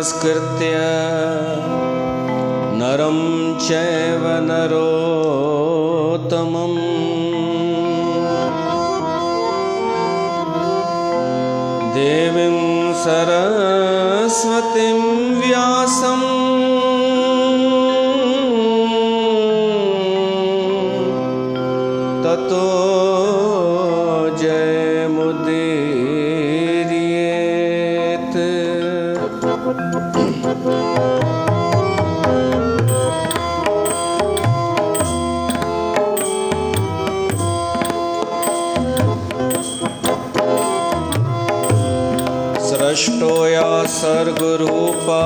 नमस्कृत्य नरं चैव नरोत्तमम् देवीं सरस्वतीं व्यासं ततो जयमुदीरयेत्। सृष्टोया सर्गरूपा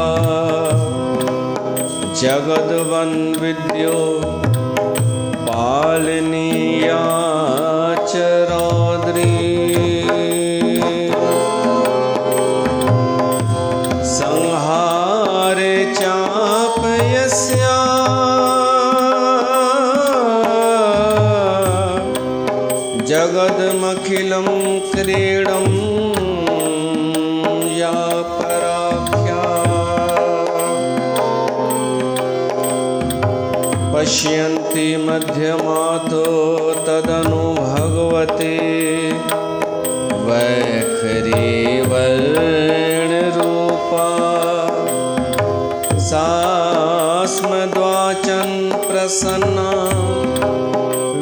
जगद्वन्विद्यो पालनीया च रौद्री संहारे चापयस्या जगदमखिलं क्रीडं या पराख्या पश्यन्ति मध्यमातो तदनु भगवते वैखरी वर्णरूपा सास्मद्वाचन प्रसन्ना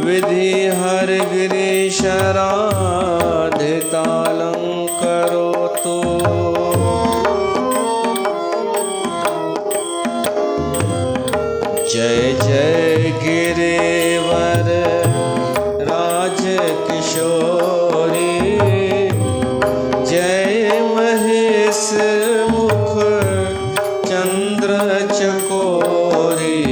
विधिहरगिरीशराधितालङ्करोतु। जय जय गिरिवर राजकिशोरी जय महेश मुख चंद्र चकोरी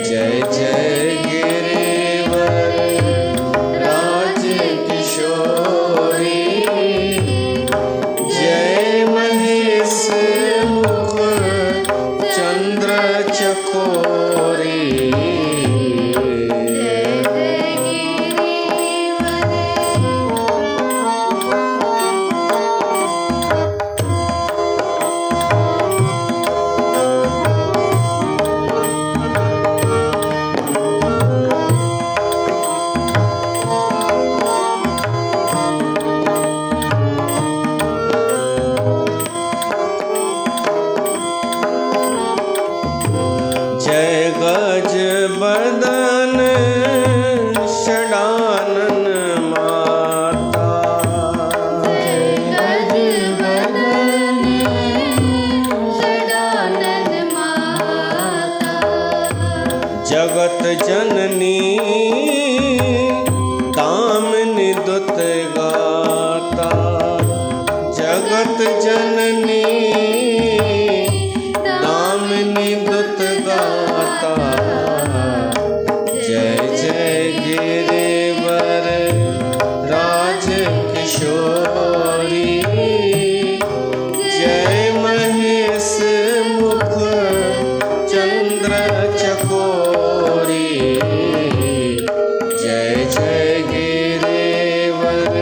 जय जय गिरिवर राजकिशोरी जय महेश मुख चंद्र चकोरी। जय गज बदन षडानन माता जय गज बदन षडानन माता जगत जननी दामिनी दुत गाता जगत जननी दामिनी दुत गाता जय जय गिरिवर राजकिशोरी जय महेश मुख चंद्र चकोरी जय जय गिरिवर।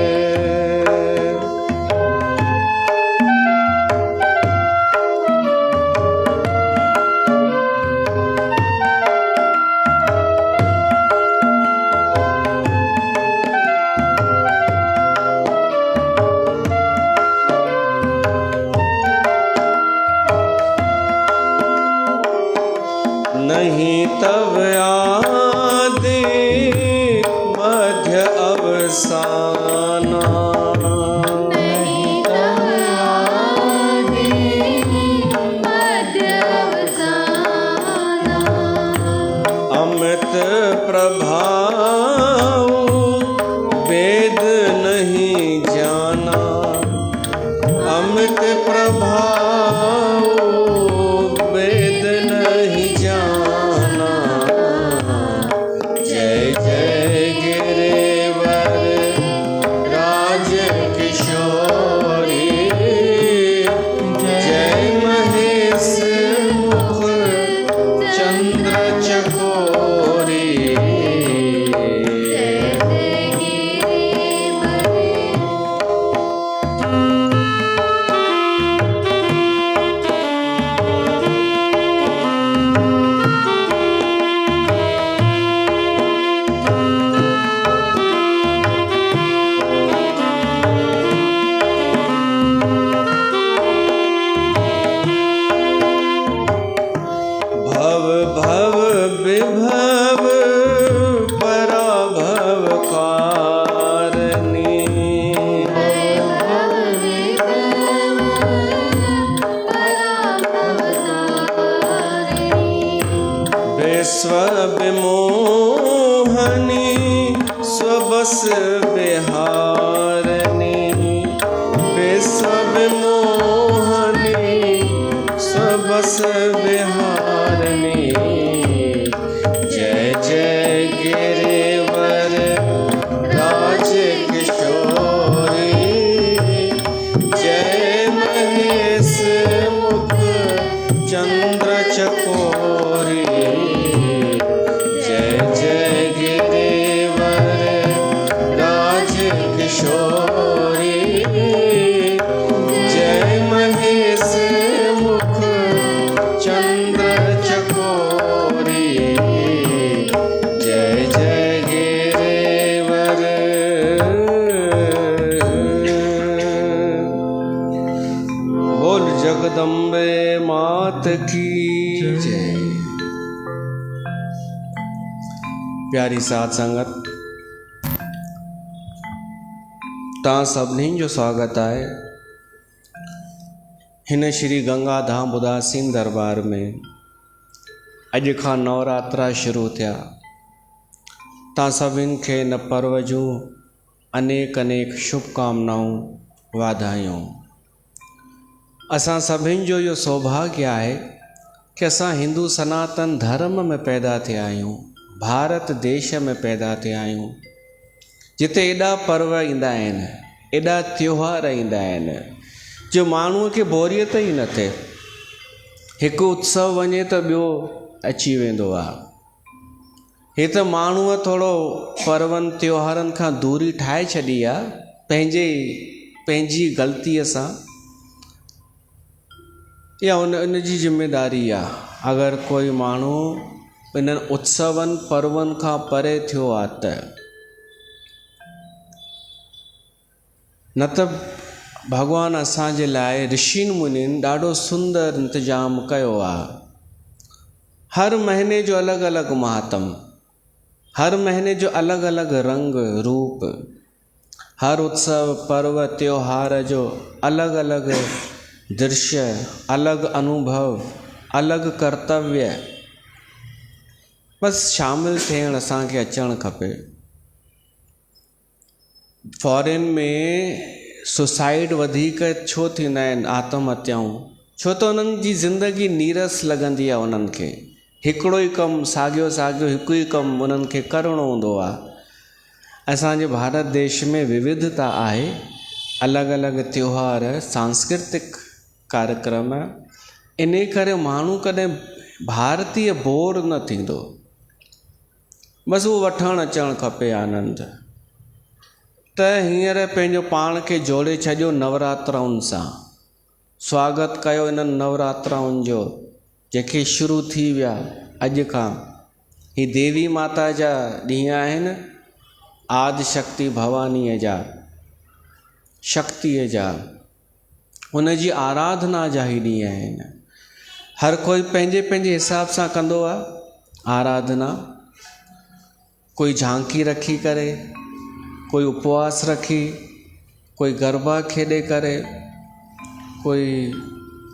नहीं तब आदि मध्य अवसाना नहीं तब आदि मध्य अवसाना अमृत प्रभाव वेद नहीं जाना अमृत प्रभाव वेद नहीं जाना जय जय गिरिवर राजकिशोरी जय महेश मुख चंद्र चकोरी जय सबस बिहारनी बेसब मोहनी सबस बिहारनी जय जय गिरिवर राज किशोरी जय महेश मुख चंद्र चकोरी जय जय गिरिवर राज किशोरी जय महेश मुख चंद्र चकोरी जय जय गिरिवर। बोल जगदम्बे मात की जय। प्यारी साध संगत, तव्हां सभिनी जो स्वागत आहे हिन श्री गंगा धाम उदासीन दरबार में। अॼु खां नवरात्रा शुरू थिया। तव्हां सभिनि खे इन पर्व जूं अनेक अनेक शुभकामनाऊं वाधायूं। असां सभिनि जो इहो सौभाग्य आहे कि असां हिंदू सनातन धर्म में पैदा थिया आहियूं, भारत देश में पैदा थिया आहियूं, जिते एॾा पर्व ईंदा आहिनि, एॾा त्योहार ईंदा आहिनि जो माण्हूअ खे बोरियत ई न थिए। हिकु उत्सव वञे त ॿियो अची वेंदो आहे। हे त माण्हूअ थोरो पर्वनि त्योहारनि खां दूरी ठाहे छॾी आहे पंहिंजी ग़लतीअ सां, या उन जी ज़िमेदारी आहे। अगरि कोई माण्हू इन्हनि उत्सवनि पर्वनि खां परे थियो आहे त न त भॻवानु असांजे लाइ ऋषिनि मुनिनि ॾाढो सुंदर इंतज़ाम कयो आहे। हर महीने जो अलॻि अलॻि महात्म, हर महीने जो अलॻि अलॻि रंग रूप, हर उत्सव पर्व त्योहार जो अलॻि अलॻि दृश्य, अलॻि अनुभव, अलॻि कर्तव्य। बसि शामिल थियण असांखे अचणु खपे। फॉरेन में सुसाइड वधीक छो थींदा आहिनि, आत्महत्याऊं? छो त उन्हनि जी ज़िंदगी नीरस लॻंदी आहे। उन्हनि खे हिकिड़ो ई कमु, साॻियो हिकु ई कमु उन्हनि खे करिणो हूंदो आहे। असांजे भारत देश में विविधता आहे, अलॻि अलॻि त्योहार, सांस्कृतिक कार्यक्रम। इन करे माण्हू कॾहिं भारतीय बोर न थींदो। बसि उहो वठणु अचणु खपे आनंद। त हींअर पंहिंजो पाण खे जोड़े छॾियो नवरात्राउनि सां। स्वागत कयो इन्हनि नवरात्राउनि जो जेके शुरू थी विया अॼु खां। ही देवी माता जा ॾींहं आहिनि, आदि शक्ति भवानीअ जा, शक्तिअ जा, उन जी आराधना जा ई ॾींहं आहिनि। हर कोई पंहिंजे पंहिंजे हिसाब सां कंदो आहे आराधना। कोई झांकी रखी करे, कोई उपवास रखी, कोई गरबा खेॾे करे, कोई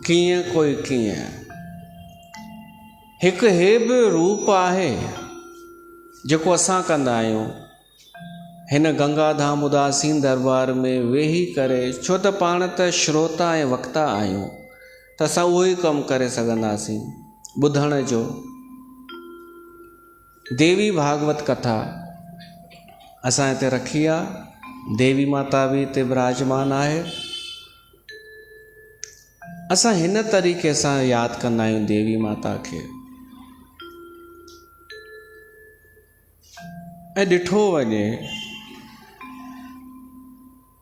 कीअं कोई कीअं। हिकु हे बि रूप आहे जेको असां कंदा आहियूं हिन गंगा धाम उदासीन दरबार में वेही करे। छो त पाण त श्रोता ऐं वक्ता आहियूं, त असां उहो ई कमु करे सघंदासीं। ॿुधण जो देवी भागवत कथा असां हिते रखी आहे। देवी माता बि हिते विराजमान आहे। असां हिन तरीक़े सां यादि कंदा आहियूं देवी माता खे। ऐं ॾिठो वञे,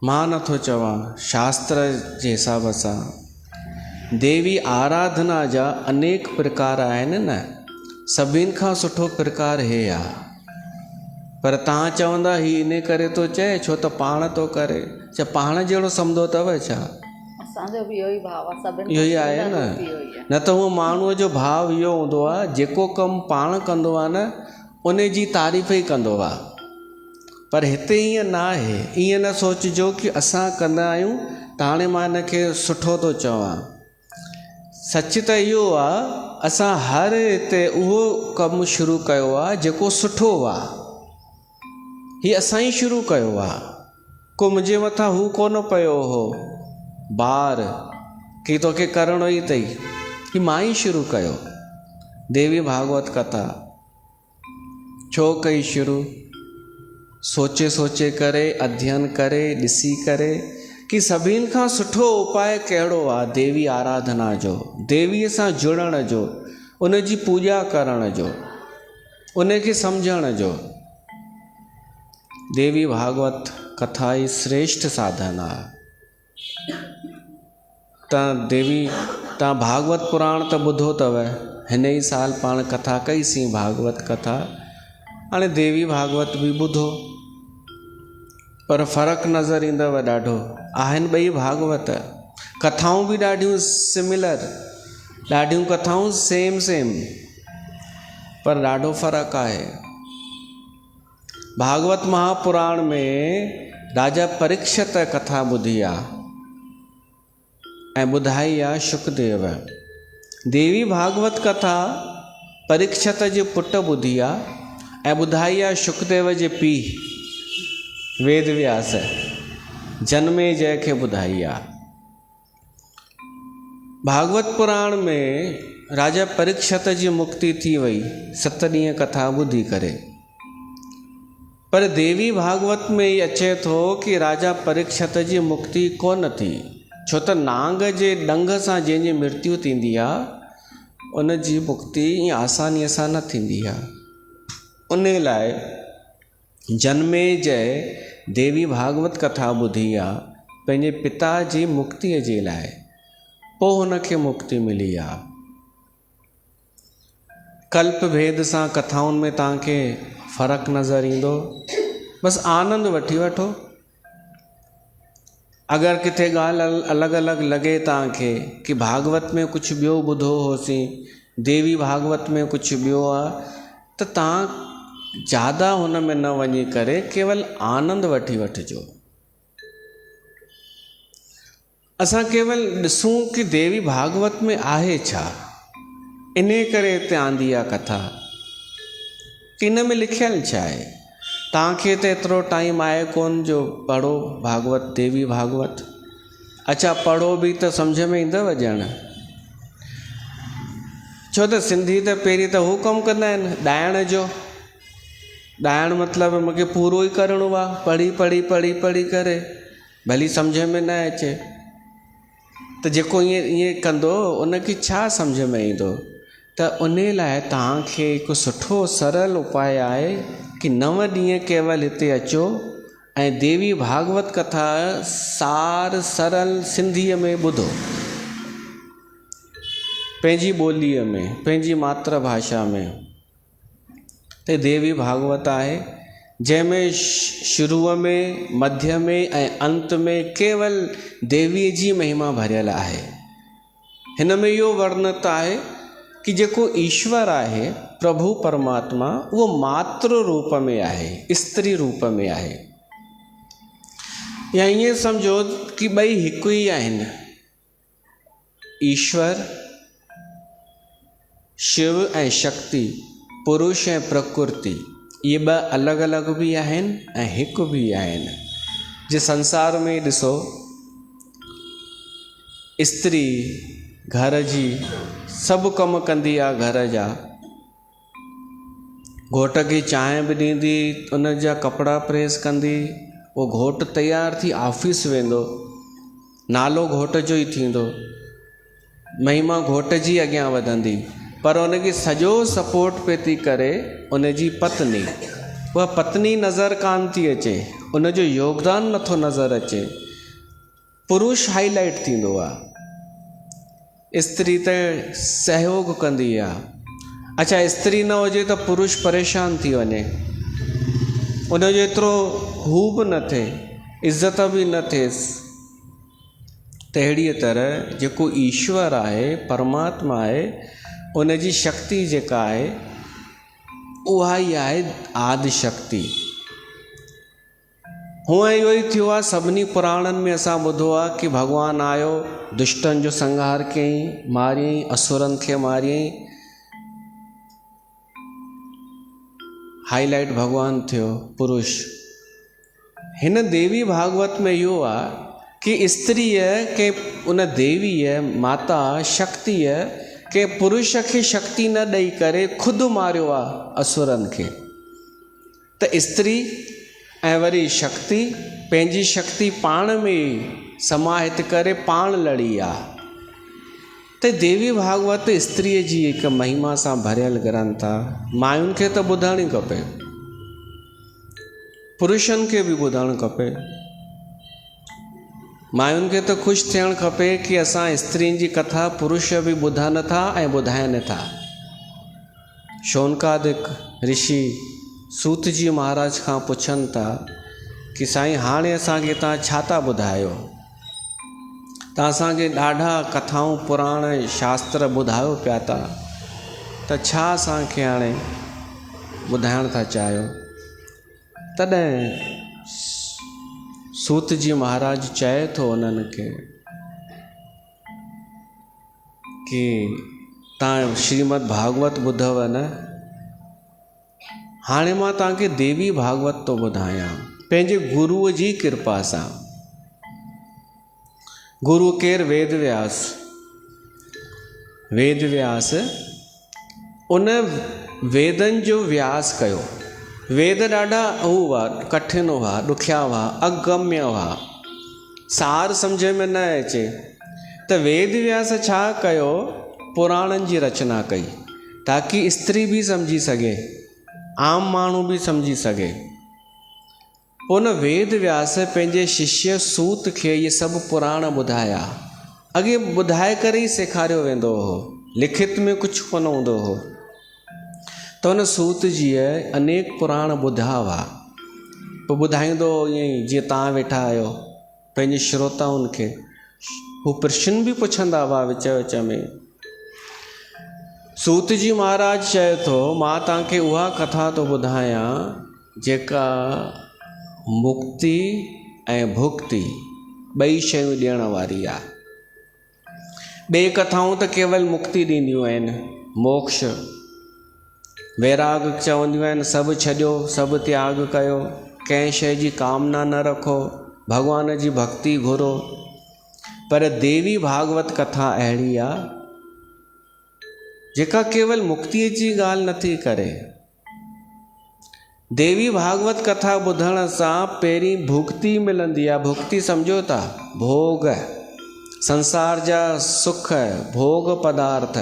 मां नथो चवां, शास्त्र जे हिसाब सां देवी आराधना जा अनेक प्रकार आहिनि न। सभिनि खां सुठो प्रकार हे आहे। पर तव्हां चवंदा ही इन करे थो चए छो त पाण थो करे। छा पाण जहिड़ो सम्झो अथव छा? असांजो बि इहो ई भाव आहे, सभिनि इहो ई आहे न त उहो माण्हूअ जो भाव इहो हूंदो आहे, जेको कमु पाण कंदो आहे न उन जी तारीफ़ ई कंदो आहे। पर हिते ईअं न आहे। ईअं न सोचिजो कि असां कंदा आहियूं त हाणे मां हिन खे सुठो थो चवां। सच त इहो आहे, असां हर हिते उहो कमु शुरू कयो आहे जेको सुठो आहे। ही असां ई शुरू कयो आहे। को मुंहिंजे मथां हू कोन पियो हो बार की तोखे करिणो ई अथई, ही मां ई शुरू कयो। देवी भागवत कथा छो कई शुरू? सोचे सोचे करे, अध्ययन करे, ॾिसी करे कि सभिनि खां सुठो उपाय कहिड़ो आहे देवी आराधना जो, देवीअ सां जुड़ण जो, उन जी पूॼा करण जो, उन खे सम्झण जो। देवी भागवत कथा ई श्रेष्ठ साधन आहे। तव्हां भागवत पुराण त ॿुधो अथव, हिन ई साल पाण कथा कईसीं भागवत कथा, हाणे देवी भागवत बि ॿुधो, पर फ़र्क़ु नज़र ईंदव ॾाढो। आहिनि ॿई भागवत, कथाऊं बि ॾाढियूं सिमिलर, ॾाढियूं कथाऊं सेम, पर ॾाढो फ़र्क़ु आहे। भागवत महापुराण में राजा परीक्षित कथा ॿुधी आहे ऐं ॿुधाई आहे शुकदेव। देवी भागवत कथा परीक्षित जे पुट ॿुधी आहे ऐं ॿुधाई आहे शुकदेव जे पीउ वेद व्यास जनमेजय खे ॿुधाई आहे। भागवत पुराण में राजा परीक्षित जी मुक्ति थी वई 7 ॾींहं कथा ॿुधी करे, पर देवी भागवत में ई अचे थो कि राजा परीक्षित जी मुक्ति कोन थी, छो त नांग जे डंग सां जंहिंजी मृत्यु थींदी आहे उन जी मुक्ति ईअं आसानीअ सां न थींदी आहे। उन लाइ जनमेजय देवी भागवत कथा ॿुधी आहे पंहिंजे पिता जी मुक्तिअ जे लाइ, पोइ हुनखे मुक्ति मिली आहे। कल्प भेद सां कथाउनि में तव्हांखे फ़र्क़ु नज़र ईंदो, बसि आनंद वठी वठो। अगरि किथे ॻाल्हि अलॻि अलॻि लॻे तव्हांखे कि भागवत में कुझु ॿियो ॿुधो होसीं, देवी भागवत में कुझु ॿियो आहे, त तव्हां ज़्यादा हुन में न वञी करे केवल आनंद वठी वठिजो। असां केवल ॾिसूं कि देवी भागवत में आहे छा, इन करे हिते आंदी आहे कथा कि इन में लिखियलु छा आहे। तव्हांखे त एतिरो टाइम आहे कोन जो पढ़ो भागवत, देवी भागवत। अच्छा पढ़ो बि त सम्झ में ईंदव ॼण, छो त सिंधी त पहिरीं त हू कमु कंदा आहिनि ॾाइण जो। ॾाइण मतिलबु मूंखे पूरो ई करिणो आहे, पढ़ी करे भली सम्झ में न अचे त जेको ईअं कंदो उनखे छा सम्झ में ईंदो। त उन लाइ तव्हांखे हिकु सुठो सरल उपाय आहे कि 9 ॾींहं केवल हिते अचो ऐं देवी भागवत कथा सार सरल सिंधीअ में ॿुधो, पंहिंजी ॿोलीअ में, पंहिंजी मातृभाषा में। त देवी भागवत आहे जंहिंमें शुरूअ में, मध्य में ऐं अंत में केवल देवीअ जी महिमा भरियल आहे। हिन में इहो वर्णित आहे कि जेको ईश्वर आहे प्रभु परमात्मा, उहो मातृ रूप में आहे, स्त्री रूप में आहे, या ईअं सम्झो कि ॿई हिकु ई आहिनि। ईश्वर शिव ऐं शक्ति, पुरुष ऐं प्रकृति, इहे 2 अलॻि अलॻि बि आहिनि ऐं हिकु बि आहिनि। जे संसार में ॾिसो, स्त्री घर जी सभु कम कंदी आहे घर जा, घोट खे चांहि बि ॾींदी, उन जा कपिड़ा प्रेस कंदी, उहो घोट तयार थी ऑफिस वेंदो, नालो घोट जो ई थींदो, महिमा घोट जी अॻियां वधंदी, पर उनखे सॼो सपोर्ट पे थी करे उन जी पत्नी। उहा पत्नी नज़र कान थी अचे, उन जो योगदान नथो नज़र अचे, पुरुष हाईलाइट थींदो आहे। स्त्री त सहयोग कंदी आहे। अच्छा स्त्री न हुजे त पुरुष परेशान थी वञे, उन जो एतिरो हू बि न थिए, इज़त बि न थिएसि। तहिड़ीअ तरह जेको ईश्वर आहे, परमात्मा आहे, उन जी शक्ति जेका आहे उहा ई आहे आदि शक्ति। हूअं इहो ई थियो आहे, सभिनी पुराणनि में असां ॿुधो आहे कि भॻवानु आयो, दुष्टनि जो संहार कयईं, मारियईं, असुरनि खे मारियईं। हाईलाइट भॻवानु थियो पुरुष, हिन देवी भागवत में इहो आहे कि स्त्रीअ के उन देवीअ माता शक्तिअ के पुरुष खे शक्ति न ॾेई करे ख़ुदि मारियो आहे असुरनि खे। त स्त्री ऐं वरी शक्ति पंहिंजी शक्ति पाण में समाहित करे पाण लड़ी आहे। त देवी भागवत स्त्रीअ जी हिकु महिमा सां भरियल ग्रंथ आहे। मायुनि खे त ॿुधणु ई खपे, पुरुषनि खे बि ॿुधणु खपे। मायुनि खे त ख़ुशि थियणु खपे कि असां स्त्रियुनि जी कथा पुरुष बि ॿुधनि था ऐं ॿुधाइनि था। शौनकादिक ऋषि सूत जी महाराज खां पुछनि था कि साईं हाणे असांखे तव्हां छा था ॿुधायो? तव्हां असांखे ॾाढा कथाऊं पुराण शास्त्र ॿुधायो पिया था, त छा असांखे हाणे ॿुधाइणु था चाहियो? तॾहिं सूत जी महाराज चए थो उन्हनि खे कि तव्हां श्रीमद भागवत ॿुधव न, हाणे मां तव्हांखे देवी भागवत थो ॿुधायां पंहिंजे गुरुअ जी कृपा सां। गुरु केरु? वेद व्यास। वेद व्यास उन वेदनि जो व्यास कयो। वेद ॾाढा हुआ, कठिन हुआ, ॾुखिया हुआ, अगम्य हुआ, सार सम्झ में न अचे। त वेद व्यास छा कयो? पुराणनि जी रचना कई ताकि स्त्री बि सम्झी सघे, आम माण्हू बि सम्झी सघे। उन वेद व्यास पंहिंजे शिष्य सूत खे इहे सभु पुराण ॿुधाया। अॻे ॿुधाए करे ई सेखारियो वेंदो हो, लिखित में कुझु कोन हूंदो हो। त हुन सूत जीअ अनेक पुराण ॿुधा हुआ, पोइ ॿुधाईंदो ईअं ई जीअं तव्हां वेठा आहियो पंहिंजे श्रोताउनि खे। हू प्रश्न बि पुछंदा हुआ विच विच में। सूत जी महाराज चए थो मां तव्हांखे उहा कथा थो ॿुधायां जेका मुक्ति ऐं भुक्ति ॿई शयूं ॾियण वारी आहे। ॿिए कथाऊं त केवल मुक्ति ॾींदियूं आहिनि, मोक्ष। वैराग चवंदियूं आहिनि सभु छॾियो, सभु त्याग कयो, कंहिं शइ जी कामना न रखो, भॻवान जी भक्ति घुरो। पर देवी भागवत कथा अहिड़ी आहे जेका केवल मुक्तिअ जी ॻाल्हि नथी करे। देवी भागवत कथा ॿुधण सां पहिरीं भुक्ति मिलंदी आहे। भुक्ति सम्झो था? भोग, संसार जा सुख, भोग पदार्थ,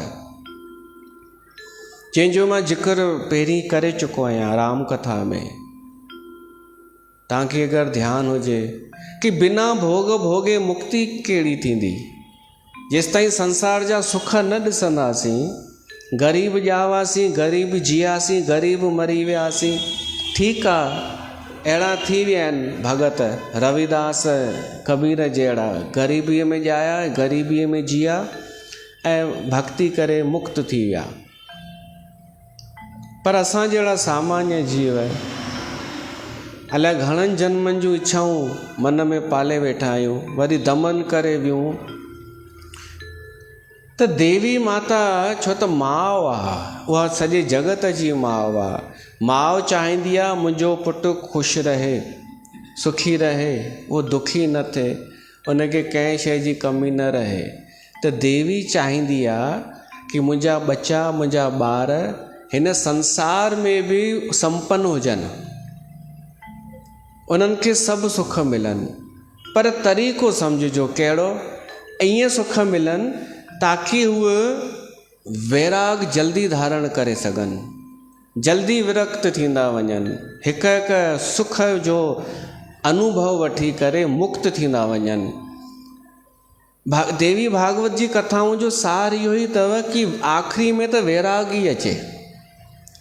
जंहिंजो मां ज़िक्र पहिरीं करे चुको आहियां राम कथा में। तव्हांखे अगरि ध्यानु हुजे कि बिना भोग भोगे मुक्ति कहिड़ी थींदी? जेसिताईं संसार जा सुख न ॾिसंदासीं, ग़रीब ॼावासीं, ग़रीब जियासीं, ग़रीब मरी वियासीं, ठीकु आहे। अहिड़ा थी विया आहिनि भगत रविदास, कबीर जहिड़ा, ग़रीबीअ में ॼाया, ग़रीबीअ में जिया ऐं भक्ति करे मुक्त थी विया। पर असां जहिड़ा सामान्य जीव अलाए घणनि जन्मनि जूं इच्छाऊं मन में पाले वेठा आहियूं, वरी दमन करे वियूं। त देवी माता छो त माउ आहे, उहा सॼे जगत जी माउ आहे। माउ चाहींदी आहे मुंहिंजो पुटु ख़ुशि रहे, सुखी रहे, उहो दुखी न थिए, उनखे कंहिं शइ जी कमी न रहे। त देवी चाहींदी आहे कि मुंहिंजा बच्चा, मुंहिंजा ॿार हिन संसार में बि संपन्न हुजनि, उन्हनि खे सभु सुख मिलनि। पर तरीक़ो सम्झिजो कहिड़ो? ईअं सुख मिलनि ताकि उहे वैराग जल्दी धारण करे सघनि, जल्दी विरक्त थींदा वञनि, हिकु हिकु सुख जो अनुभव वठी करे मुक्त थींदा वञनि। देवी भागवत जी कथाऊं जो सार इहो ई अथव कि आख़िरी में त वैराग ई अचे,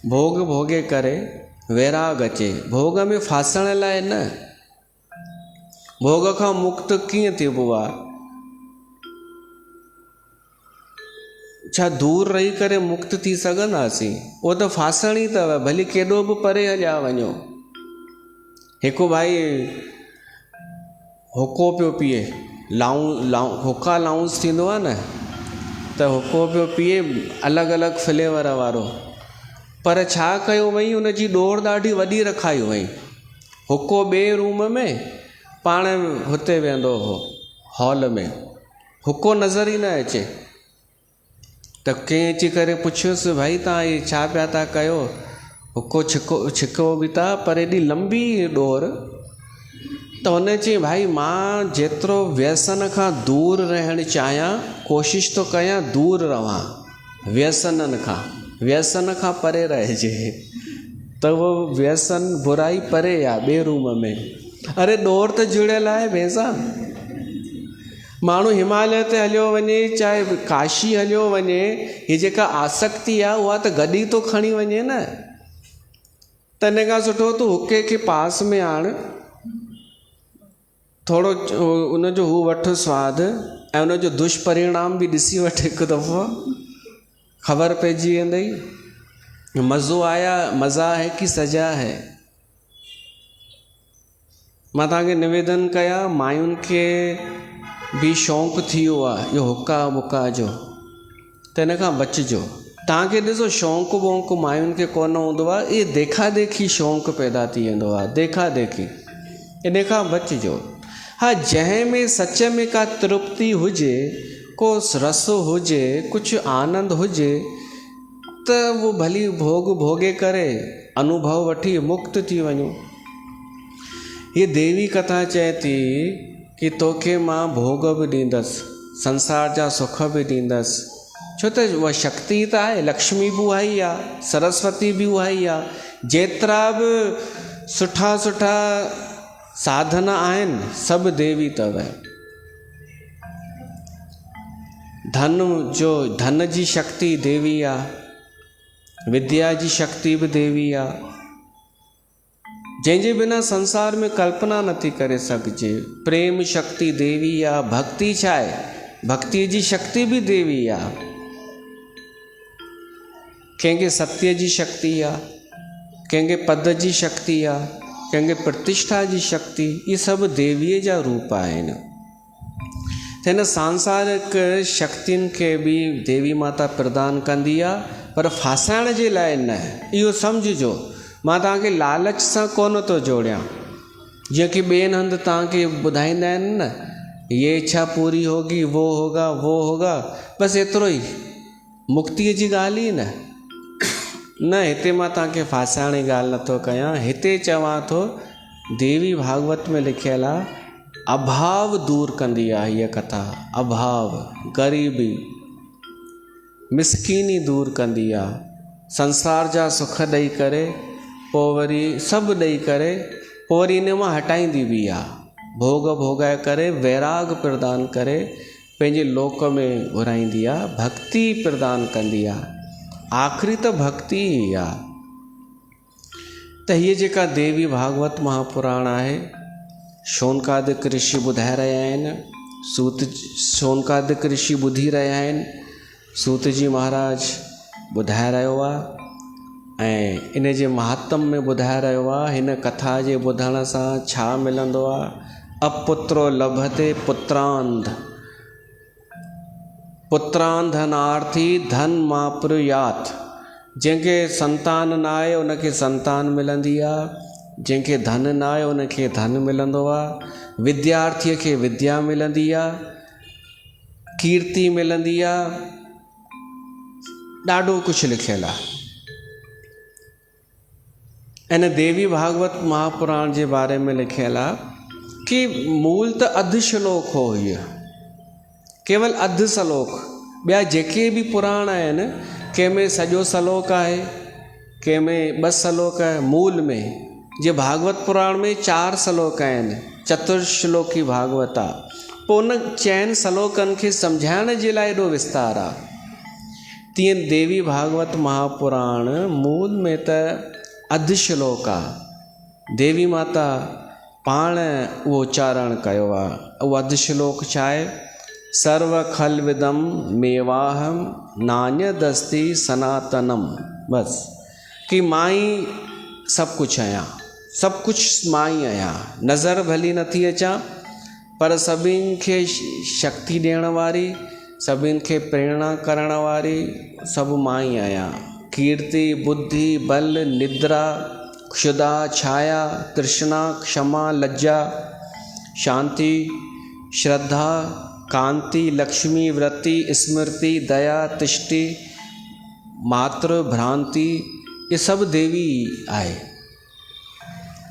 भोग भोगे करे वैराग अचे। भोग में फासण लाइ न, भोग खां मुक्त कीअं थिबो आहे? छा दूर रही करे मुक्त थी सघंदासीं? उहो त फासण ई अथव, भली केॾो बि परे हलिया वञो। हिकु भाई हुको पियो पीए, हुका लाउंस थींदो आहे न, त हुको पियो पीए अलॻि अलॻि फ्लेवर वारो। पर छा कयो वई, हुनजी ॾोर ॾाढी वॾी रखाई वई, हुको ॿिए रूम में पाण हुते वेंदो हो हॉल में, हुको नज़र ई न अचे। त कंहिं अची करे पुछियोसि भाई तव्हां इहे छा पिया था कयो, हुको छिको बि था पर एॾी लंबी डोर। त हुन चई भाई मां जेतिरो व्यसन खां दूर रहणु चाहियां, कोशिशि थो कयां दूर रहां व्यसननि खां, व्यसन खां परे रहिजे। त उहो व्यसन बुराई परे आहे ॿिए रूम में। अरे डोर त जुड़ियल आहे भैंसा। माण्हू हिमालय ते हलियो वञे चाहे काशी हलियो वञे, हीअ जेका आसक्ति आहे उहा त गॾु ई थो खणी वञे न। त इन खां सुठो तूं हुके खे पास में आण, थोरो उनजो हू वठि स्वादु ऐं उनजो दुष्परिणाम बि ॾिसी वठि हिकु दफ़ो, ख़बर पइजी वेंदई मज़ो आया, मज़ा है कि सजा है। मां तव्हांखे निवेदन कयां, मायुनि खे बि शौक़ु थी वियो आहे इहो हुका बुका जो, त इन खां बचिजो। तव्हांखे ॾिसो शौक़ु वौक़ु मायुनि खे कोन हूंदो आहे, इहे देखा देखी शौक़ु पैदा थी वेंदो आहे, देखा देखी, इन खां बचिजो। हा, जंहिं में सच में का तृप्ति हुजे, को रस हुजे, कुझु आनंद हुजे, त वो भली भोग भोगे करे अनुभव वठी मुक्त थी वञो। ये देवी कथा चए थी कि तोखे मां भोग बि ॾींदसि, संसार जा सुख बि ॾींदसि, छो त उहा शक्ति त आहे, लक्ष्मी बि उहा ई आहे, सरस्वती बि उहा ई आहे। जेतिरा बि सुठा सुठा साधन आहिनि सभु देवी अथव। धन जी शक्ति देवी आहे, विद्या जी शक्ति बि देवी आहे, जंहिंजे बिना संसार में कल्पना नथी करे सघिजे। प्रेम शक्ति देवी आहे, भक्ति छा आहे, भक्ति जी शक्ति बि देवी आहे। कंहिंखे सत्य जी शक्ति आहे, कंहिंखे पद जी शक्ति आहे, कंहिंखे प्रतिष्ठा जी शक्ति, ये सभु देवीअ जा रूप आहिनि। त हिन सांसारिक शक्तियुनि खे बि देवी माता प्रदान कंदी आहे, पर फासाइण जे लाइ न। इहो सम्झिजो, मां तव्हांखे लालच सां कोन थो जोड़ियां। जीअं कि ॿियनि हंधि तव्हांखे ॿुधाईंदा आहिनि न, ये इच्छा पूरी होगी, वो होगा, वो होगा, बसि एतिरो ई, मुक्तिअ जी ॻाल्हि ई न। हिते मां तव्हांखे फासाइण जी ॻाल्हि नथो कयां, हिते चवां थो देवी भागवत में लिखियल आहे, अभाव दूर कंदी आहे हीअ कथा। अभाव, ग़रीबी, मिसकीनी दूर कंदी आहे, संसार जा सुख ॾेई करे, पोइ वरी सभु ॾेई करे, पोइ वरी इन मां हटाईंदी बि आहे। भोग भोगाए करे, वैराग प्रदान करे, पंहिंजे लोक में घुराईंदी आहे, भक्ति प्रदान कंदी आहे। आख़िरी त भक्ति ई आहे। त हीअ जेका देवी भागवत महापुराण आहे, शौनकादिक ऋषि ॿुधाए रहिया आहिनि, शौनकादिक ऋषि ॿुधी रहिया आहिनि, सूत जी महाराज ॿुधाए रहियो आहे ऐं इन जे महात्म में ॿुधाए रहियो आहे। हिन कथा जे ॿुधण सां छा मिलंदो आहे? अपुत्रो लभते पुत्रांध, पुत्रांधनार्थी धन माप्रुयात। जंहिंखे संतान न आहे उनखे संतान मिलंदी आहे, जंहिंखे धन न आहे उनखे धन मिलंदो आहे, विद्यार्थीअ खे विद्या मिलंदी आहे, कीर्ति मिलंदी आहे, ॾाढो कुझु लिखियलु आहे। इन देवी भागवत महापुराण जे बारे में लिखियलु आहे कि मूल त अधु श्लोक हो, हीअ केवल अधु श्लोक। ॿिया जेके बि पुराण आहिनि, कंहिंमें सॼो श्लोक आहे, कंहिंमें 2 श्लोक आहे मूल में। जे भागवत पुराण में 4 श्लोक आहिनि, चतुर्श्लोकी भागवत आहे। पोइ उन चइनि श्लोकनि खे सम्झाइण जे लाइ एॾो विस्तार आहे। तीअं देवी भागवत महापुराण मूल में त अधु श्लोक आहे। देवी माता पाण उहो उच्चारण कयो आहे। उहो अधु श्लोक छा आहे? सर्व खल विदम मेवाहम नान्यदस्ति सनातनम। बसि कि मां ई सभु कुझु आहियां, सभु कुझु मां ई आहियां। नज़र भली नथी अचां, पर सभिनि खे शक्ति ॾियण वारी, सभिनि खे प्रेरणा करण वारी, सभु मां ई आहियां। कीर्ति, बुद्धि, बल, निद्रा क्षुधा, छाया, तृष्णा, क्षमा, लज्जा, शांति, श्रद्धा, कांति, लक्ष्मी, वृत्ति, स्मृति, दया, तिष्टि, मात्र, भ्रांति, ये सब देवी आहे।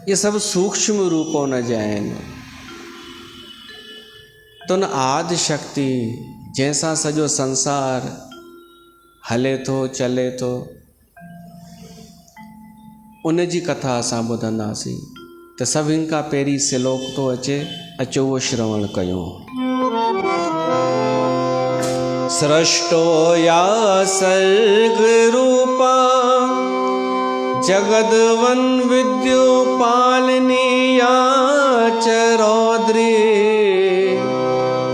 ये सब सूक्ष्म रूपों न जैन। तो न आदि शक्ति जैसा सजो संसार हले थो चले थो, उन जी कथा असां ॿुधंदासीं। त सभिनि खां पहिरीं श्लोक थो अचे, अचो उहो श्रवण कयूं। सृष्टो या सर्ग रूपा जगदवन विद्योपालिनीया च रौद्री,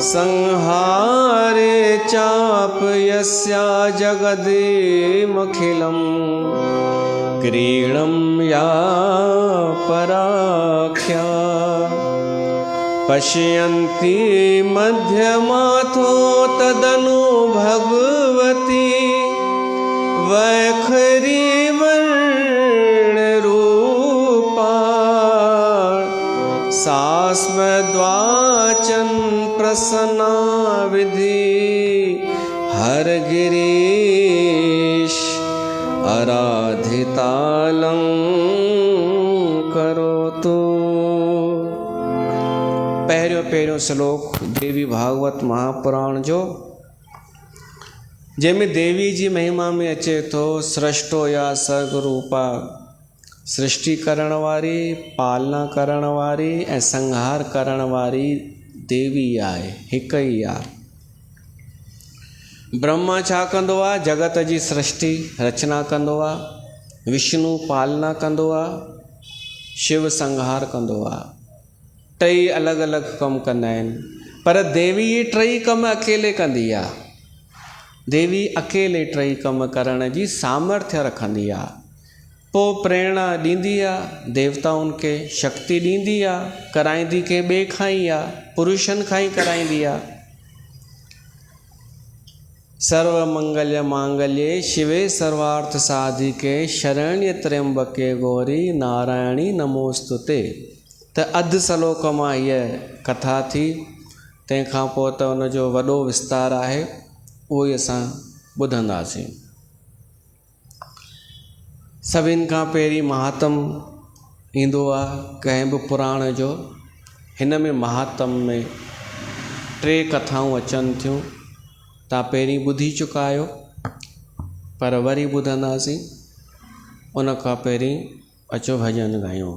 संहारे चाप यस्या जगदेमखिलं, क्रीडं या पराख्या, पश्यन्ति मध्यमाथो तदनु भगवती, वैखरी वर्णरूपा, सास्मद्वाचन प्रसन्ना विधि, हर गिरीश आराधितालं करोतु। पहिरियों श्लोक देवी भागवत महापुराण जो, जंहिंमें देवी जी महिमा में अचे थो सृष्टो या सर्ग रूपा, सृष्टि करण वारी, पालना करण वारी ऐं संहार करण वारी देवी आहे, हिकु ई आहे। ब्रह्मा छा कंदो आहे? जगत जी सृष्टि रचना कंदो आहे, विष्णु पालना कंदो आहे, शिव संहार कंदो आहे। टई अलॻि अलॻि कमु कंदा आहिनि, पर देवी ये टई कम अकेले कंदी आहे। देवी अकेले टई कम करण जी सामर्थ्य रखंदी आहे। पोइ प्रेरणा ॾींदी आहे, देवताउनि खे शक्ति ॾींदी आहे, कराईंदी कंहिं ॿिए खां ई आहे, पुरुषनि खां ई कराईंदी आहे। सर्वमंगल्य मांगल्ये शिवे सर्वार्थ साधिके, शरण्य त्र्यंबके गौरी नारायणी नमोस्तुते। त अधु श्लोक मां हीअ कथा थी, तंहिंखां पोइ त उनजो वॾो विस्तार आहे, उहो ई असां ॿुधंदासीं। सभिनि खां पहिरीं महात्म ईंदो आहे कंहिं बि पुराण जो। हिन में महात्म में 3 कथाऊं अचनि थियूं। तव्हां पहिरीं ॿुधी चुका आहियो, पर वरी ॿुधंदासीं। उन खां पहिरीं अचो भॼन ॻायूं।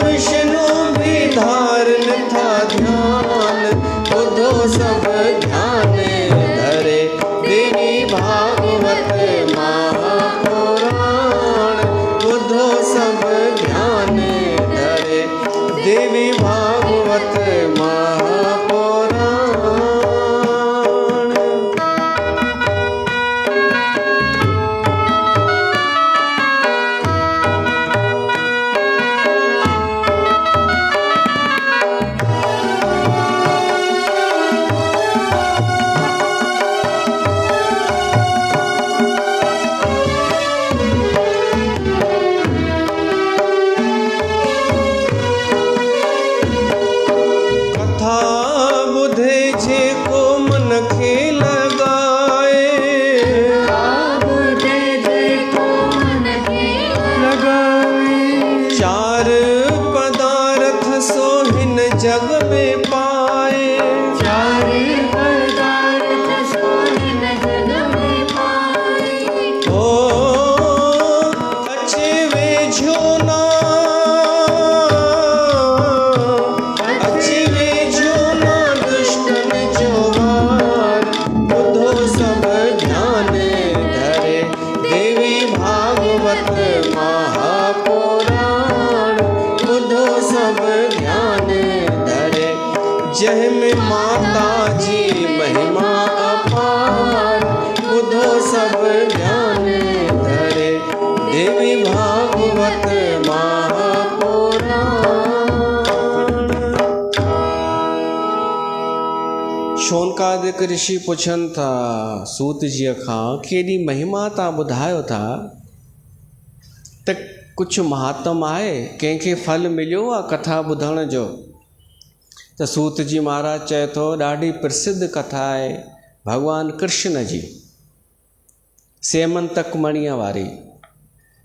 विष्णु भी धारण था ध्यान, बुद्धो सब ध्यान धरे देवी भागवत महापुराण, बुद्धो सब ध्यान धरे देवी भागवत महापुराण। कथा बुधे जे को मन खे लगाए, चार पदार्थ सो हिन जग में पाए, ओ अच्छे वे झोना, अच्छे वे झोना दुष्टन जोहार, बुद्धो सब ध्यान धरे देवी भागवत महापुराण, बुद्धो सब ध्यान धरे जय में माता जी महिमा अपार, बुद्धो सब ध्यान धरे देवी भागवत महापुराण। शौनकादिक ऋषि पुछनि था सूत जीअ खां केॾी महिमा तव्हां ॿुधायो था, त कुझु महात्म आहे, कंहिंखे फल मिलियो आहे कथा ॿुधण जो? त सूत जी महाराज चए थो ॾाढी प्रसिद्ध कथा आहे भगवान कृष्ण जी सेमंतक मणीअ वारी।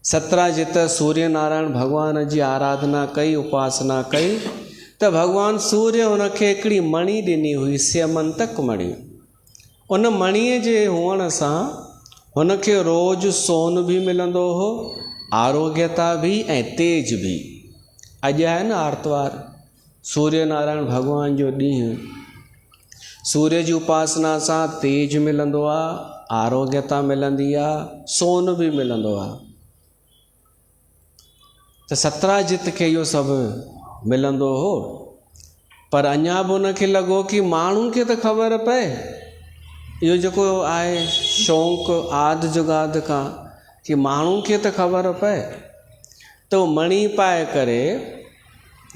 17 जित सूर्य नारायण भगवान जी आराधना कई, उपासना कई, त भगवान सूर्य हुनखे हिकिड़ी मणी ॾिनी हुई, सेमंतक मणी। उन मणीअ जे हुअण सां हुनखे रोज़ु सोन बि मिलंदो हो, आरोग्यता भी ऐं तेज भी। अॼु आहे न आर्तवार, सूर्य नारायण भगवान जो ॾींहुं। सूर्य जी उपासना सां तेज मिलंदो आहे, आरोग्यता मिलंदी आहे, सोन भी मिलंदो आहे। त 17 जित खे इहो सभु मिलंदो हो, पर अञा बि उनखे लॻो कि माण्हुनि खे त ख़बर पए, इहो जेको आहे शौक़ु आदि जुगाद खां कि माण्हुनि खे त ख़बर पए। त उहो मणी पाए करे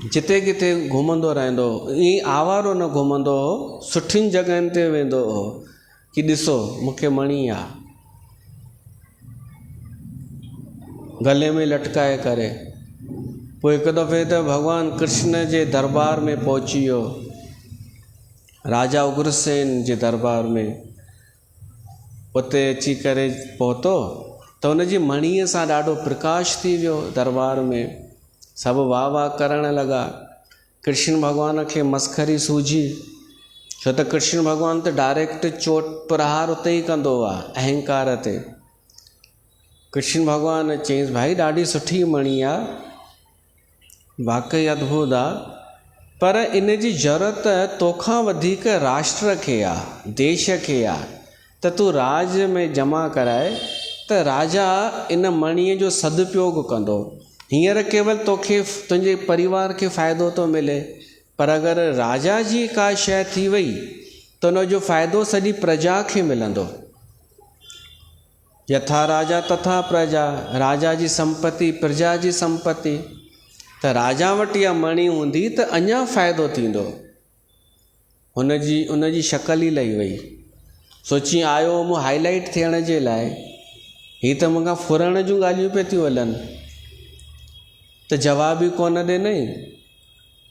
जिते किथे घुमंदो रहंदो, ईअं आवारो न घुमंदो हो, सुठियुनि जॻहियुनि ते वेंदो हो कि ॾिसो मूंखे मणी आहे, गले में लटकाए करे। पोइ हिकु दफ़े त भगवान कृष्ण जे दरबार में पहुची वियो, राजा उग्रसेन जे दरबार में। उते अची करे पहुतो त हुनजी मणीअ सां ॾाढो प्रकाश थी वियो दरबार में। सभु वाह वाह करण लॻा। कृष्ण भॻवान खे मस्खरी सूझी, छो त कृष्ण भॻवान त डायरेक्ट चोट प्रहार उते ई कंदो आहे अहंकार ते। कृष्ण भॻवान चयईंसि भाई ॾाढी सुठी मणी आहे, वाक़ई अद्भुत आहे, पर इन जी ज़रूरत तोखां वधीक राष्ट्र खे आहे, देश खे आहे, त तूं राज में जमा कराए त राजा इन मणीअ जो सदुपयोग कंदो। हींअर केवल तोखे तुंहिंजे परिवार खे फ़ाइदो थो मिले, पर अगरि राजा जी का शइ थी वई त उनजो फ़ाइदो सॼी प्रजा खे मिलंदो। यथा राजा तथा प्रजा, राजा जी संपत्ति प्रजा जी संपत्ति। त राजा वटि इहा मणी हूंदी त अञा फ़ाइदो थींदो। हुनजी शकल ई लही वई। सोची आयो मूं हाईलाइट थियण जे लाइ, हीअ त मूंखां फुरण जूं ॻाल्हियूं पिए थियूं हलनि। त जवाब ई कोन ॾिनई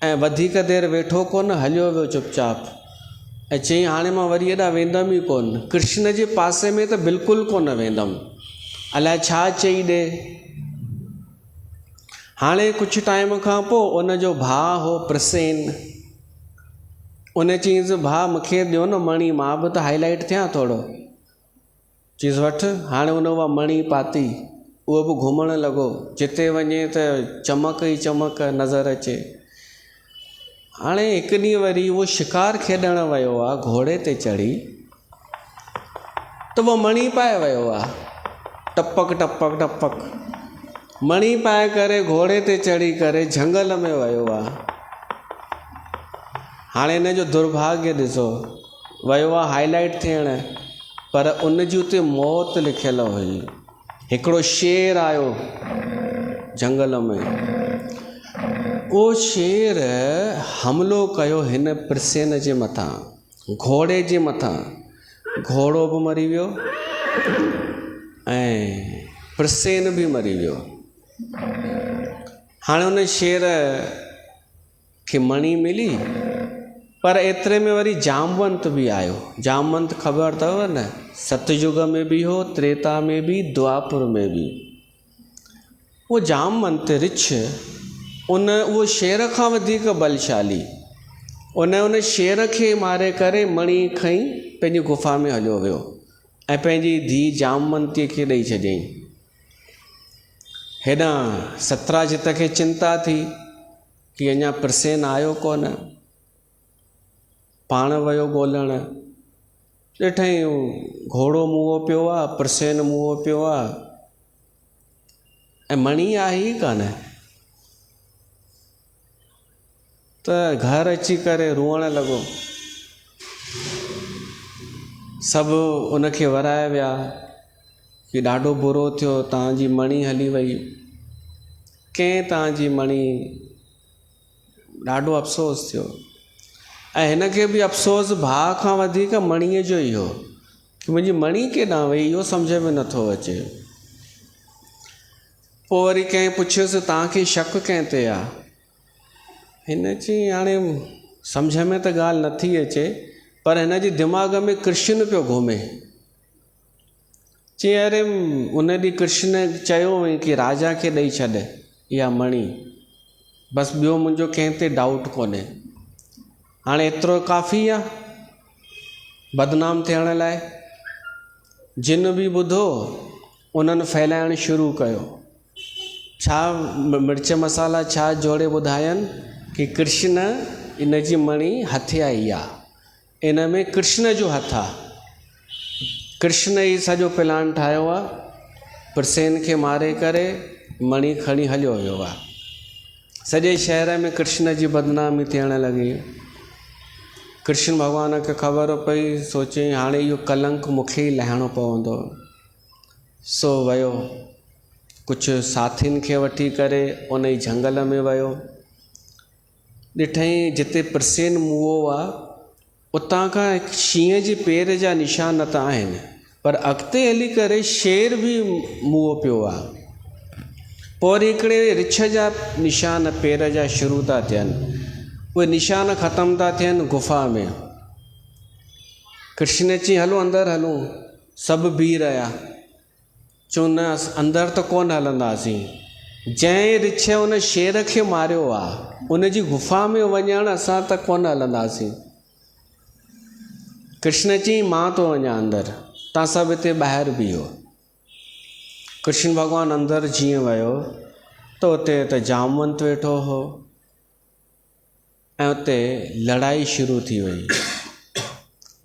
ऐं वधीक देरि वेठो कोन, हलियो वियो चुपचाप ऐं चई हाणे मां वरी हेॾा वेंदमि ई कोन, कृष्ण जे पासे में त बिल्कुलु कोन वेंदमि, अलाए छा चई ॾे। हाणे कुझु टाइम खां पोइ उनजो भाउ हो प्रसेन, उन चयईंसि भाउ मूंखे ॾियो न मणी, मां बि त हाईलाइट थियां थोरो। चयईसि वठि। हाणे उन उहा मणी पाती उहो बि घुमणु लॻो, जिते वञे त चमक ई चमक नज़र अचे। हाणे हिकु ॾींहुं वरी उहो शिकार खेॾणु वियो आहे घोड़े ते चढ़ी, त उहो मणी पाए वियो आहे, टपक टपक टपक मणी पाए करे घोड़े ते चढ़ी करे झंगल में वियो आहे। हाणे हिन जो दुर्भाग्य ॾिसो, वियो आहे हाईलाइट थियण, पर उन जी उते मौत लिखियलु हुई। हिकिड़ो शेर आयो झंगल में, उहो शेर हमिलो कयो हिन प्रसेन जे मथां, घोड़े जे मथां। घोड़ो बि मरी वियो ऐं प्रसेन बि मरी वियो। हाणे उन शेर खे मणी मिली, पर एतिरे में वरी जामवंत बि आयो। जामवंत ख़बर अथव न, सतयुग में बि हो, त्रेता में बि, द्वापर में बि। उहो जामवंत रिछ, उहो शेर खां वधीक बलशाली। उन शेर खे मारे करे मणी खईं, पंहिंजी गुफ़ा में हलियो वियो ऐं पंहिंजी धीउ जामवंतीअ खे ॾेई छॾियईं। हेॾां सतराजित खे चिंता थी कि अञा प्रसेन आयो कोन, पाण वियो ॻोल्हणु। ॾिठईं घोड़ो मुओ पियो आहे, प्रसेन मुओ पियो आहे ऐं मणी आहे ई कान। त घर अची करे रोअण लॻो। सभु उनखे वराए विया कि ॾाढो बुरो थियो, तव्हांजी मणी हली वई, कंहिं तव्हांजी मणी, ॾाढो अफ़सोस थियो। ऐं हिनखे बि अफ़सोस भाउ खां वधीक मणीअ जो ई हो कि मुंहिंजी मणी केॾांहुं वई, इहो सम्झ में नथो अचे। पोइ वरी कंहिं पुछियोसि तव्हांखे शक कंहिं ते आहे? हिन चई हाणे सम्झ में त ॻाल्हि नथी अचे, पर हिन जे दिमाग़ में कृष्ण पियो घुमे। चई अरे उन ॾींहुं कृष्ण चयो हुई कि राजा खे ॾेई छॾ इहा मणी, बसि ॿियो मुंहिंजो कंहिं ते डाउट कोन्हे। हाणे एतिरो काफ़ी आहे बदनाम थियण लाइ। जिन बि ॿुधो उन्हनि फैलाइणु शुरू कयो। छा मिर्च मसाला छा जोड़े ॿुधायनि कि कृष्ण इन जी मणी हथे आई आहे, इन में कृष्ण जो हथु आहे। कृष्ण ई सॼो प्लान ठाहियो आहे, प्रसेन खे मारे करे मणी खणी हलियो वियो आहे। सॼे शहर में कृष्ण जी बदनामी थियण लॻी। कृष्ण भॻवान खे ख़बर पई, सोचई हाणे इहो कलंक मूंखे ई लहिणो पवंदो। सो वियो, कुझु साथियुनि खे वठी करे उन ई झंगल में वियो। ॾिठईं जिते प्रसेन मुओ आहे उतां खां शींहं जे पेर जा निशान त आहिनि, पर अॻिते हली करे शेर बि मुओ पियो आहे। पोइ वरी हिकिड़े रिछ जा निशान पेर जा शुरू था थियनि, उहे निशान ख़तमु था थियनि गुफ़ा में। कृष्ण चई हलो अंदरि हलूं, सभु बीह रहिया। चऊं न अंदरि त कोन हलंदासीं, जंहिं रिछ उन शेर खे मारियो आहे उन जी गुफ़ा में वञणु असां त कोन हलंदासीं। कृष्ण चई मां थो वञा अंदरि, तव्हां सभु हिते ॿाहिरि बीहो। कृष्ण भॻवानु अंदरि जीअं वियो त उते त जामवंत वेठो हो ऐं उते लड़ाई शुरू थी वई।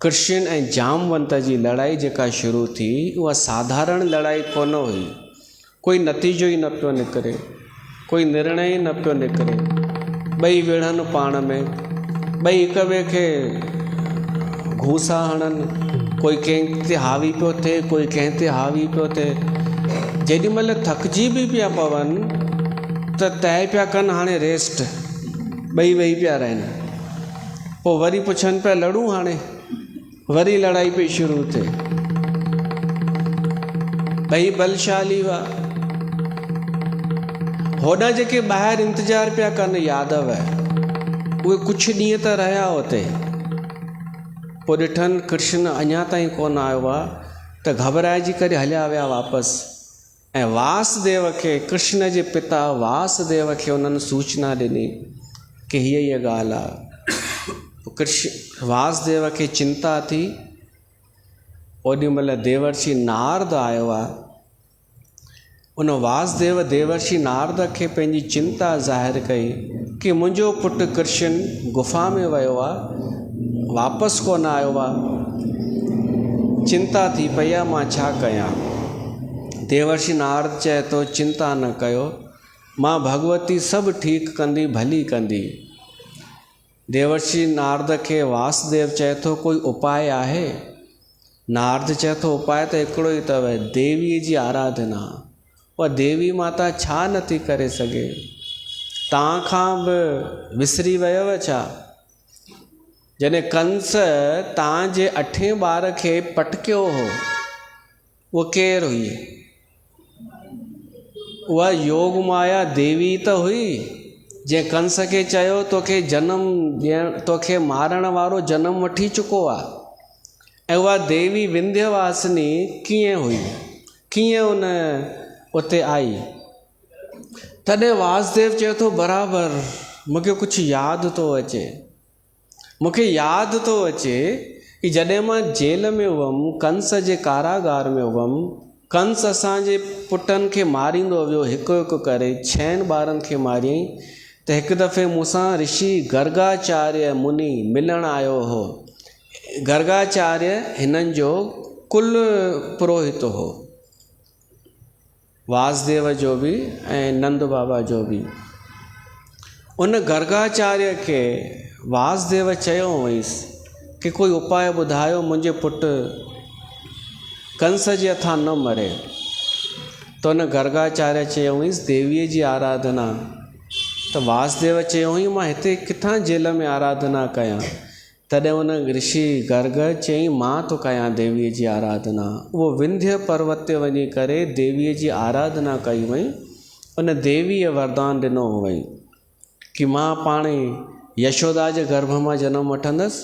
कृष्ण ऐं जामवंत जी लड़ाई जेका शुरू थी उहा साधारण लड़ाई कोन हुई। कोई नतीजो ई न पियो निकिरे, कोई निर्णय ई न पियो निकिरे। ॿई विढ़नि पाण में, ॿई हिक ॿिए खे घूसा हणनि, कोई कंहिं ते हावी पियो थिए, कोई कंहिं ते हावी पियो थिए। जेॾीमहिल थकिजी बि पिया पवनि त तय पिया कनि हाणे रेस्ट, ॿई वेही पिया रहनि। पोइ वरी पुछनि पिया लड़ूं हाणे, वरी लड़ाई पई शुरू थिए। ॿई बलशाली हुआ। होॾा जेके ॿाहिरि इंतज़ारु पिया कनि यादव, उहे कुझु ॾींहं त रहिया हुते। पोइ ॾिठनि कृष्ण अञा ताईं कोन आयो आहे त घबराइजी करे हलिया विया वापसि। ऐं वासुदेव खे, कृष्ण जे पिता वासुदेव खे उन्हनि सूचना ॾिनी कि हीअ ॻाल्हि आहे। वासुदेव खे चिंता थी। ओॾी महिल देवर्षि नारद आयो आहे उन वासुदेव देवर्षि नारद खे पंहिंजी चिंता ज़ाहिर कई कि मुंहिंजो पुटु कृष्ण गुफ़ा में वियो आहे, वापसि कोन आयो आहे। चिंता थी पई आहे, मां छा कयां। देवर्षि नारद चए थो चिंता न कयो, मां भगवती सभु ठीकु कंदी, भली कंदी। देवर्षि नारद खे वासुदेव चए थो कोई उपाय आहे। नारद चए थो उपाय त हिकिड़ो ई अथव, देवीअ जी आराधना। उहा देवी माता छा नथी करे सघे? तव्हां खां बि विसरी वियव छा? जॾहिं कंस तव्हांजे 8 ॿार खे पटकियो हो, उहो केरु हुई? उहा योग माया देवी त हुई, जंहिं कंस खे चयो तोखे जनम ॾियण, तोखे मारण वारो जनम वठी चुको आहे। ऐं उहा देवी विंध्यवासिनी कीअं हुई, कीअं उन उते आई? तॾहिं वासुदेव चए थो बराबरि मूंखे कुझु यादि थो अचे। मूंखे यादि थो अचे कि जॾहिं मां जेल में हुअमि, कंस जे कारागार में हुअमि, कंस असांजे पुटनि खे मारींदो वियो हिकु हिकु करे, 6 ॿारनि खे मारियईं। त हिकु दफ़े मूंसां ऋषि गर्गाचार्य मुनि मिलण आयो हो। गर्गाचार्य हिननि जो कुल पुरोहित हो, वासुदेव जो बि ऐं नंद बाबा जो बि। उन गर्गाचार्य खे वासुदेव चयो हुयसि कि कोई उपाय ॿुधायो, मुंहिंजे पुटु कंस जे हथां न मरे। त उन गर्गाचार्य चयो हुयसि देवीअ जी आराधना। त वासुदेव चयो हुई मां हिते किथां जेल में आराधना कयां? तॾहिं उन ऋषि गर्ग चयईं मां थो कयां देवीअ जी आराधना। उहो विंध्य पर्वत ते वञी करे देवीअ जी आराधना कई वई। उन देवीअ वरदान ॾिनो हुअईं कि मां पाण यशोदा जे गर्भ मां जनमु वठंदसि,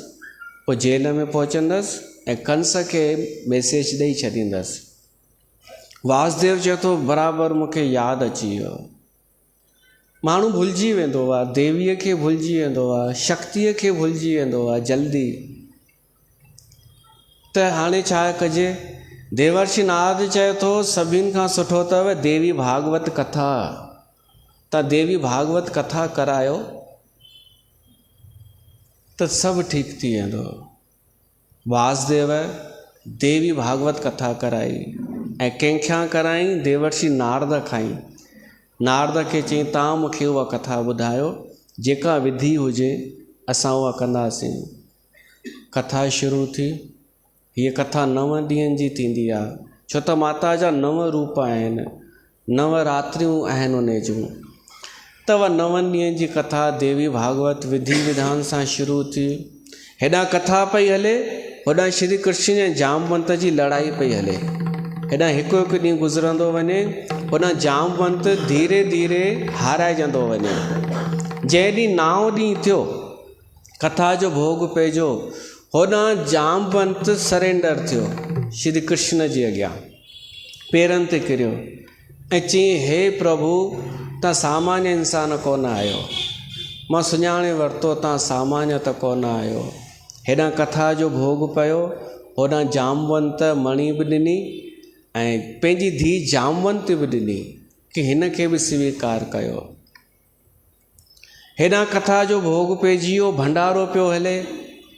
पोइ जेल में पहुचंदसि ऐं कंस खे मैसेज ॾेई छॾींदसि। वासुदेव चए थो बराबरि मूंखे यादि अची वियो। माण्हू भुलिजी वेंदो आहे, देवीअ खे भुलिजी वेंदो आहे, शक्तिअ खे भुलिजी वेंदो आहे जल्दी। त हाणे छा कजे? देवर्षि नारद चए थो सभिनि खां सुठो अथव देवी भागवत कथा। तव्हां देवी भागवत कथा करायो त सभु ठीकु थी वेंदो। वासुदेव देवी भागवत कथा कराई ऐं कंहिंखां कराई? देवर्षि नारद खां। नारद खे चई तव्हां मूंखे उहा कथा ॿुधायो, जेका विधि हुजे असां उहा कंदासीं। कथा शुरू थी। हीअ कथा 9 ॾींहंनि जी थींदी आहे, छो त माता जा 9 रूप आहिनि, 9 रात्रियूं आहिनि उन जूं। त उहा 9 ॾींहंनि जी कथा देवी भागवत विधि विधान सां शुरू थी। हेॾां कथा पई हले, होॾां श्री कृष्ण ऐं जामवंत जी लड़ाई पई हले। हेॾां हिकु हिकु ॾींहुं गुज़रंदो वञे, होॾां जामवंत धीरे धीरे हाराइजंदो वञे। जंहिं ॾींहुं 9 ॾींहुं थियो, कथा जो भोग पइजो, होॾां जामवंत सरेंडर थियो श्री कृष्ण जे अॻियां, पेरनि ते किरियो ऐं चयईं हे प्रभु तव्हां सामान्य इंसान कोन आहियो, मां सुञाणे वरितो तव्हां सामान्य त कोन आहियो। हेॾां कथा जो भोग पियो, होॾां जामवंत मणी बि ॾिनी ऐं पंहिंजी धीउ जामवंत बि ॾिनी कि हिन खे बि स्वीकार कयो। हेॾां कथा जो भोग पइजी वियो, भंडारो पियो हले,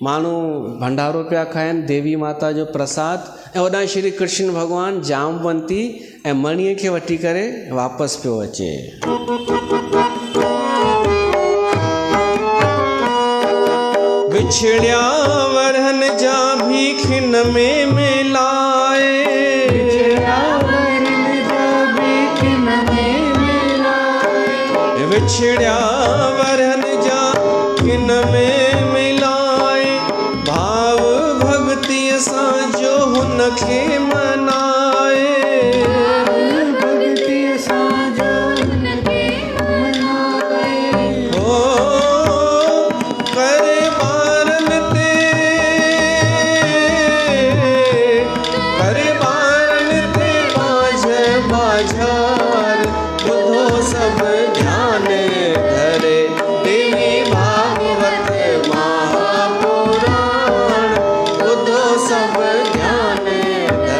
माण्हू भंडारो पिया खाइनि देवी माता जो प्रसाद। ऐं होॾां श्री कृष्ण भॻवानु जामवंती ऐं मणीअ खे वठी करे वापसि पियो अचे। विछड़िया वरन जा भी खिन में मिलाए, विछड़िया वरन जा खिन में मिलाए, भाव भक्ति सां जो हुन खे मनाए, भक्ति सां जो हुन खे मनाए। हो करे बारन ते, करे बारन ते बाझ बाझार, ॿुधो सभु ध्यान धरे देवी भागवत महापुराण, ॿुधो सभु ध्यान धरे।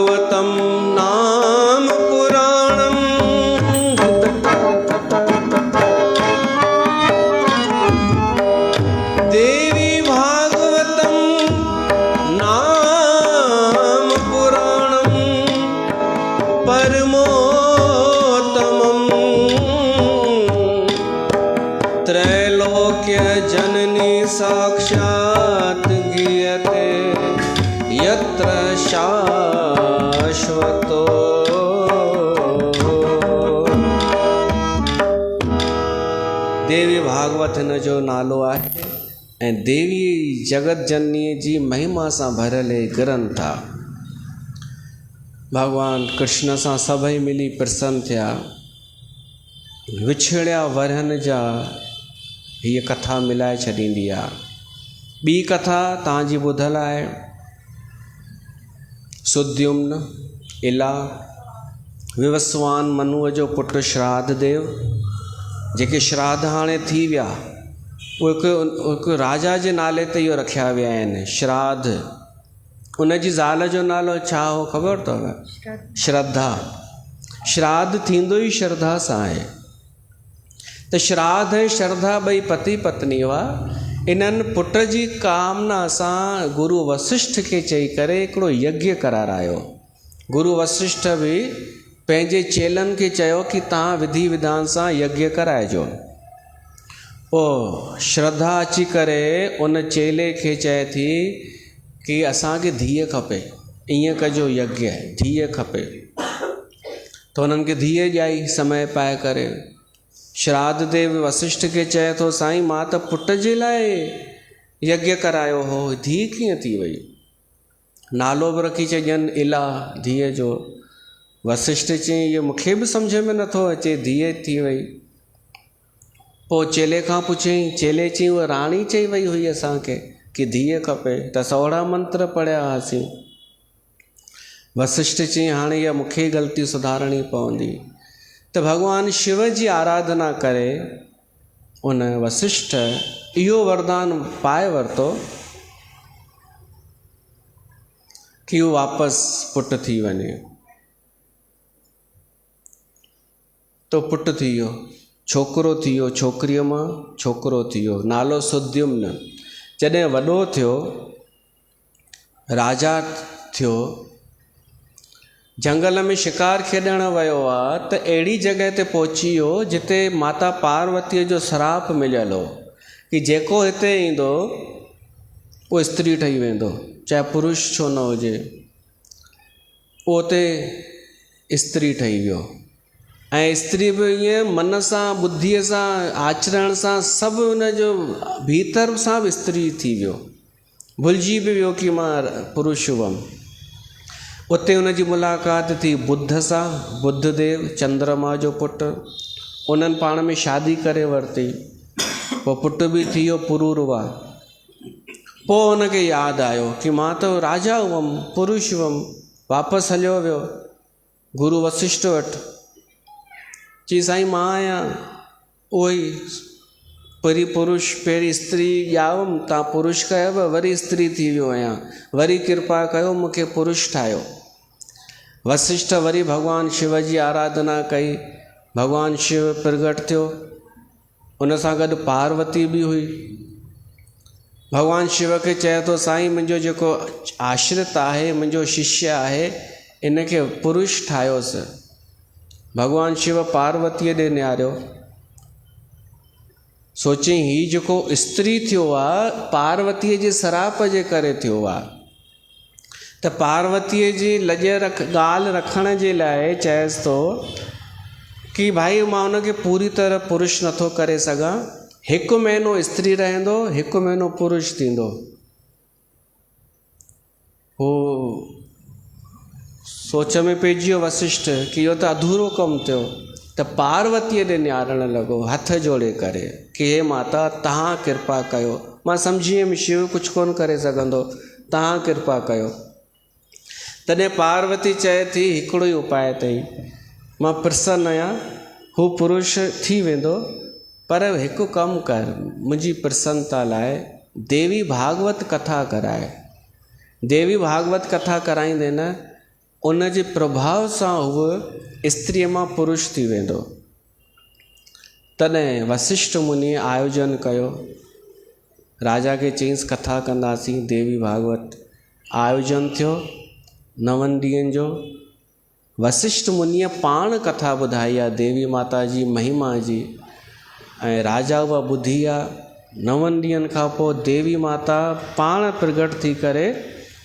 भागवतं नाम पुराणं देवी भागवतं नाम पुराणं परमोत्तमं त्रैलोक्य जननी साक्षात् गीयते यत्र शाश्वतो। देवी भागवत हिन जो नालो आहे ऐं देवी जगत जननी जी महिमा सां भरियल ग्रंथ आहे। भगवान कृष्ण सां सभई मिली प्रसन्न थिया, विछड़िया वरनि जा हीअ कथा मिलाए छॾींदी आहे। ॿी कथा तव्हांजी ॿुधल आहे, सुद्युम्न इला विवस्वान मनुअ जो पुटु श्राद्ध देव, जेके श्राद्ध हाणे थी विया, उहे हिकु राजा जे नाले ते इहो रखिया विया आहिनि श्राद्ध। उन जी ज़ाल जो नालो छा हो ख़बर अथव? श्रद्धा। श्राद्ध थींदो ई श्रद्धा सां आहे। त श्राद्ध ऐं श्रद्धा ॿई पति पत्नी हुआ। इन्हनि पुट जी कामना सां गुरु वशिष्ठ खे चई करे हिकिड़ो यज्ञ करारायो। गुरु वशिष्ठ बि पंहिंजे चेलनि खे चयो कि तव्हां विधि विधान सां यज्ञ कराइजो। पोइ श्रद्धा अची करे उन चेले खे चए थी कि असांखे धीअ खपे, ईअं कजो यज्ञ, धीअ खपे। त उन्हनि खे धीअ ॼाई समय पाए करे। श्राद्ध देव वशिष्ठ खे चए थो, साईं मां त पुट जे लाइ यज्ञ करायो हो, धीअ कीअं थी वई? नालो बि रखी छॾियनि इला धीअ जो। वशिष्ठ चई इहो मूंखे बि सम्झ में नथो अचे, धीअ थी वई। पोइ चेले खां पुछियईं, चेले चई उहा राणी चई वई हुई असांखे कि धीअ खपे, त सोढ़ा मंत्र पढ़िया हुआसीं। वशिष्ठ चई हाणे इहा मूंखे ग़लती सुधारणी पवंदी। त भगवान शिव जी आराधना करे उन वशिष्ठ इहो वरदान पाए वरितो कि उहो वापसि पुटु थी वञे। तो पुटु थी वियो, छोकिरो थी वियो, छोकिरीअ मां छोकिरो थी वियो, नालो सुद्युम्न। जॾहिं वॾो थियो, राजा थियो, जंगल में शिकार खेॾण वियो आहे त अहिड़ी जॻह ते पहुची वियो जिते माता पार्वतीअ जो श्राप मिलियल हो कि जेको हिते ईंदो उहो स्त्री ठही वेंदो, चाहे पुरुष छो न हुजे। उहो उते स्त्री ठही वियो ऐं स्त्री बि ईअं मन सां, बुद्धीअ सां, आचरण सां, सभु उनजो भीतर सां बि स्त्री थी वियो। भुलिजी बि वियो कि मां पुरुष हुअमि। उते उनजी मुलाक़ात थी बुद्ध सां। बुद्ध देव चंद्रमा जो पुटु, उन्हनि पाण में शादी करे वरिती। पोइ पुटु बि थी वियो पुरूरवा। पोइ उनखे यादि आयो कि मां त राजा हुअमि, पुरुष हुअमि। वापसि हलियो वियो गुरु वशिष्ठ वटि। चई साईं मां आहियां उहो ई पहिरीं पुरुष, पहिरीं स्त्री ॼावमि, तव्हां पुरुष कयव, वरी स्त्री थी वियो आहियां, वरी कृपा कयो मूंखे पुरुष ठाहियो। वशिष्ठ वरी भगवान शिव जी आराधना कई। भगवान शिव प्रगट थियो, उन सां गॾु पार्वती बि हुई। भगवान शिव खे चए थो साईं मुंहिंजो जेको आश्रित आहे, मुंहिंजो शिष्य आहे, इनखे पुरुष ठाहियोसि। भगवान शिव पार्वतीअ ॾे निहारियो, सोचई हीउ जेको स्त्री थियो आहे पार्वतीअ जे सराप जे करे थियो आहे। त पार्वतीअ जी लॼ ॻाल्हि रखण जे लाइ चएसि थो कि भाई मां उनखे पूरी तरह पुरुष नथो करे सघां, 1 महीनो स्त्री रहंदो, 1 महीनो पुरुष थींदो। हू सोच में पइजी वियो वशिष्ठ कि इहो त अधूरो कमु थियो। त पार्वतीअ ॾे निहारण लॻो हथ जोड़े करे कि हे माता तव्हां कृपा कयो। मां सम्झी वियमि शिव कुझु कोन करे सघंदो, तव्हां कृपा कयो। तॾहिं पार्वती चए थी हिकिड़ो ई उपाय अथई, मां प्रसन्न आहियां, हू पुरुष थी वेंदो, पर हिकु कमु कर, मुंहिंजी प्रसन्नता लाइ देवी भागवत कथा कराए। देवी भागवत कथा कराईंदे न उन जे प्रभाव सां उहो स्त्रीअ मां पुरुष थी वेंदो। तॾहिं वशिष्ठ मुनि आयोजन कयो, राजा खे चईंसि कथा कंदासीं देवी भागवत। आयोजन थियो 9 ॾींहंनि जो। वशिष्ठ मुनीअ पाण कथा ॿुधाई आहे देवी माता जी महिमा जी, ऐं राजा उहा ॿुधी आहे। 9 ॾींहंनि खां पोइ देवी माता पाण प्रगट थी करे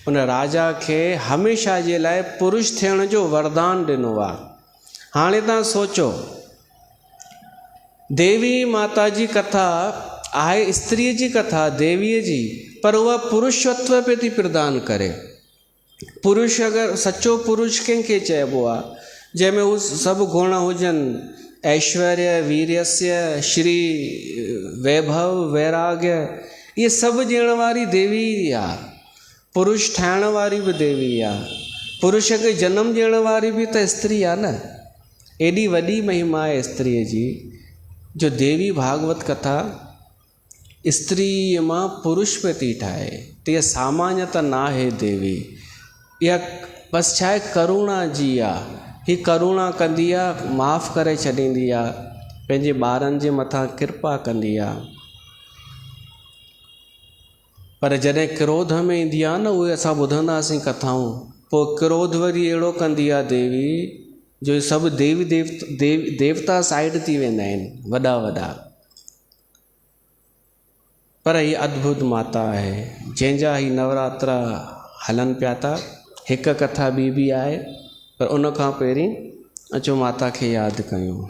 उन राजा खे हमेशह जे लाइ पुरुष थियण जो वरदान ॾिनो आहे। हाणे तव्हां सोचो, देवी माता जी कथा आहे स्त्रीअ जी कथा देवीअ जी, पर उहा पुरुषत्व पे थी प्रदान करे। पुरुष अगरि सचो पुरुष कंहिंखे चइबो आहे, जंहिंमें उहे सभु गुण हुजनि, ऐश्वर्य, वीर्यस्य, श्री, वैभव, वैराग्य, इहे सभु ॾियण वारी देवी आहे। पुरुष ठाहिण वारी बि देवी आहे। पुरुष खे जनमु ॾियण वारी बि त स्त्री आहे न। एॾी वॾी महिमा आहे स्त्रीअ जी, जो देवी भागवत कथा स्त्रीअ मां पुरुष पे थी ठाहे। त इहा सामान्य त न आहे देवी, इहा बसि छा आहे करुणा जी आहे। हीअ करुणा कंदी आहे, माफ़ु करे छॾींदी आहे, पंहिंजे ॿारनि जे मथां कृपा कंदी आहे। पर जॾहिं क्रोध में ईंदी आहे न, उहे असां ॿुधंदासीं कथाऊं, पोइ क्रोध वरी अहिड़ो कंदी आहे देवी, जो सभु देवता साइड थी वेंदा आहिनि, वॾा वॾा। पर हीअ अद्भुत माता आहे, जंहिंजा ही नवरात्रा हलनि पिया था। हिकु कथा ॿी बि आहे, पर उन खां पहिरीं अचो माता खे यादि कयूं।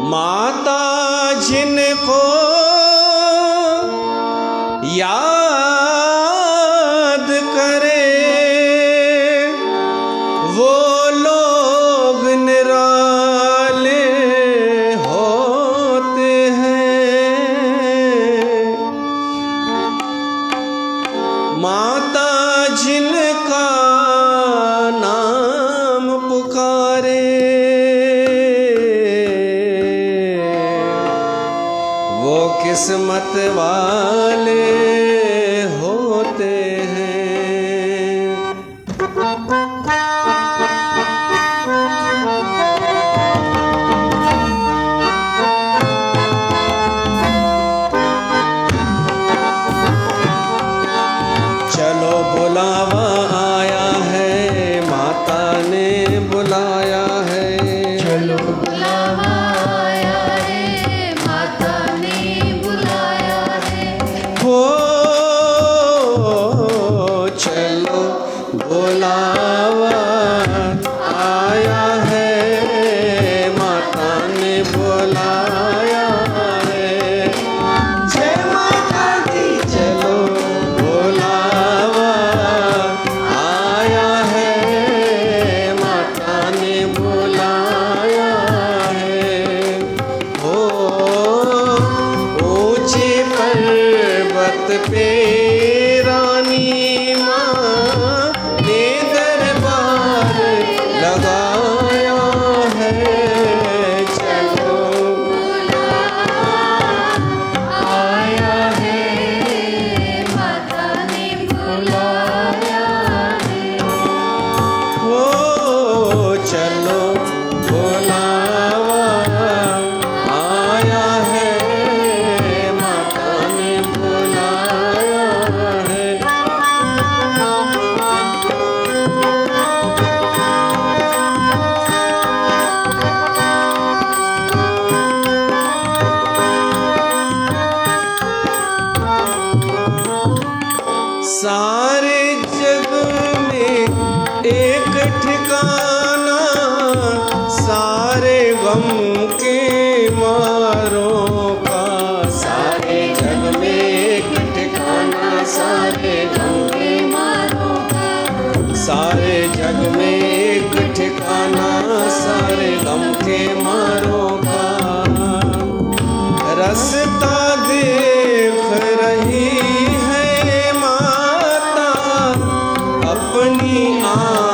माता जिनको याद करे वो लोग निराले होते हैं। माता जिनका नाम पुकारे वो किस्मत वाले होते हैं। चलो बुलावा आया है, माता ने बुलाया है। चलो बुलावा आया है, माता ने बुलाया है। हो चलो बुलावा आया है, माता ने बुलाया है। जय माता दी। चलो बुलावा आया है, माता ने बुलाया है। हो ऊंचे पर्वत पे रानी माँ ने दरबार लगाया है। चलो आया है, माता ने बुलाया है। हो चलो बुलावा आया है, माता ने बुलाया है। सारे जग में एक ठिकाना, सारे गम के मारों का। सारे जग में एक ठिकाना, सारे गम के मारो का। सारे जग में एक ठिकाना, सारे गम के मारों का। रास्ता देख रही है माता अपनी आँख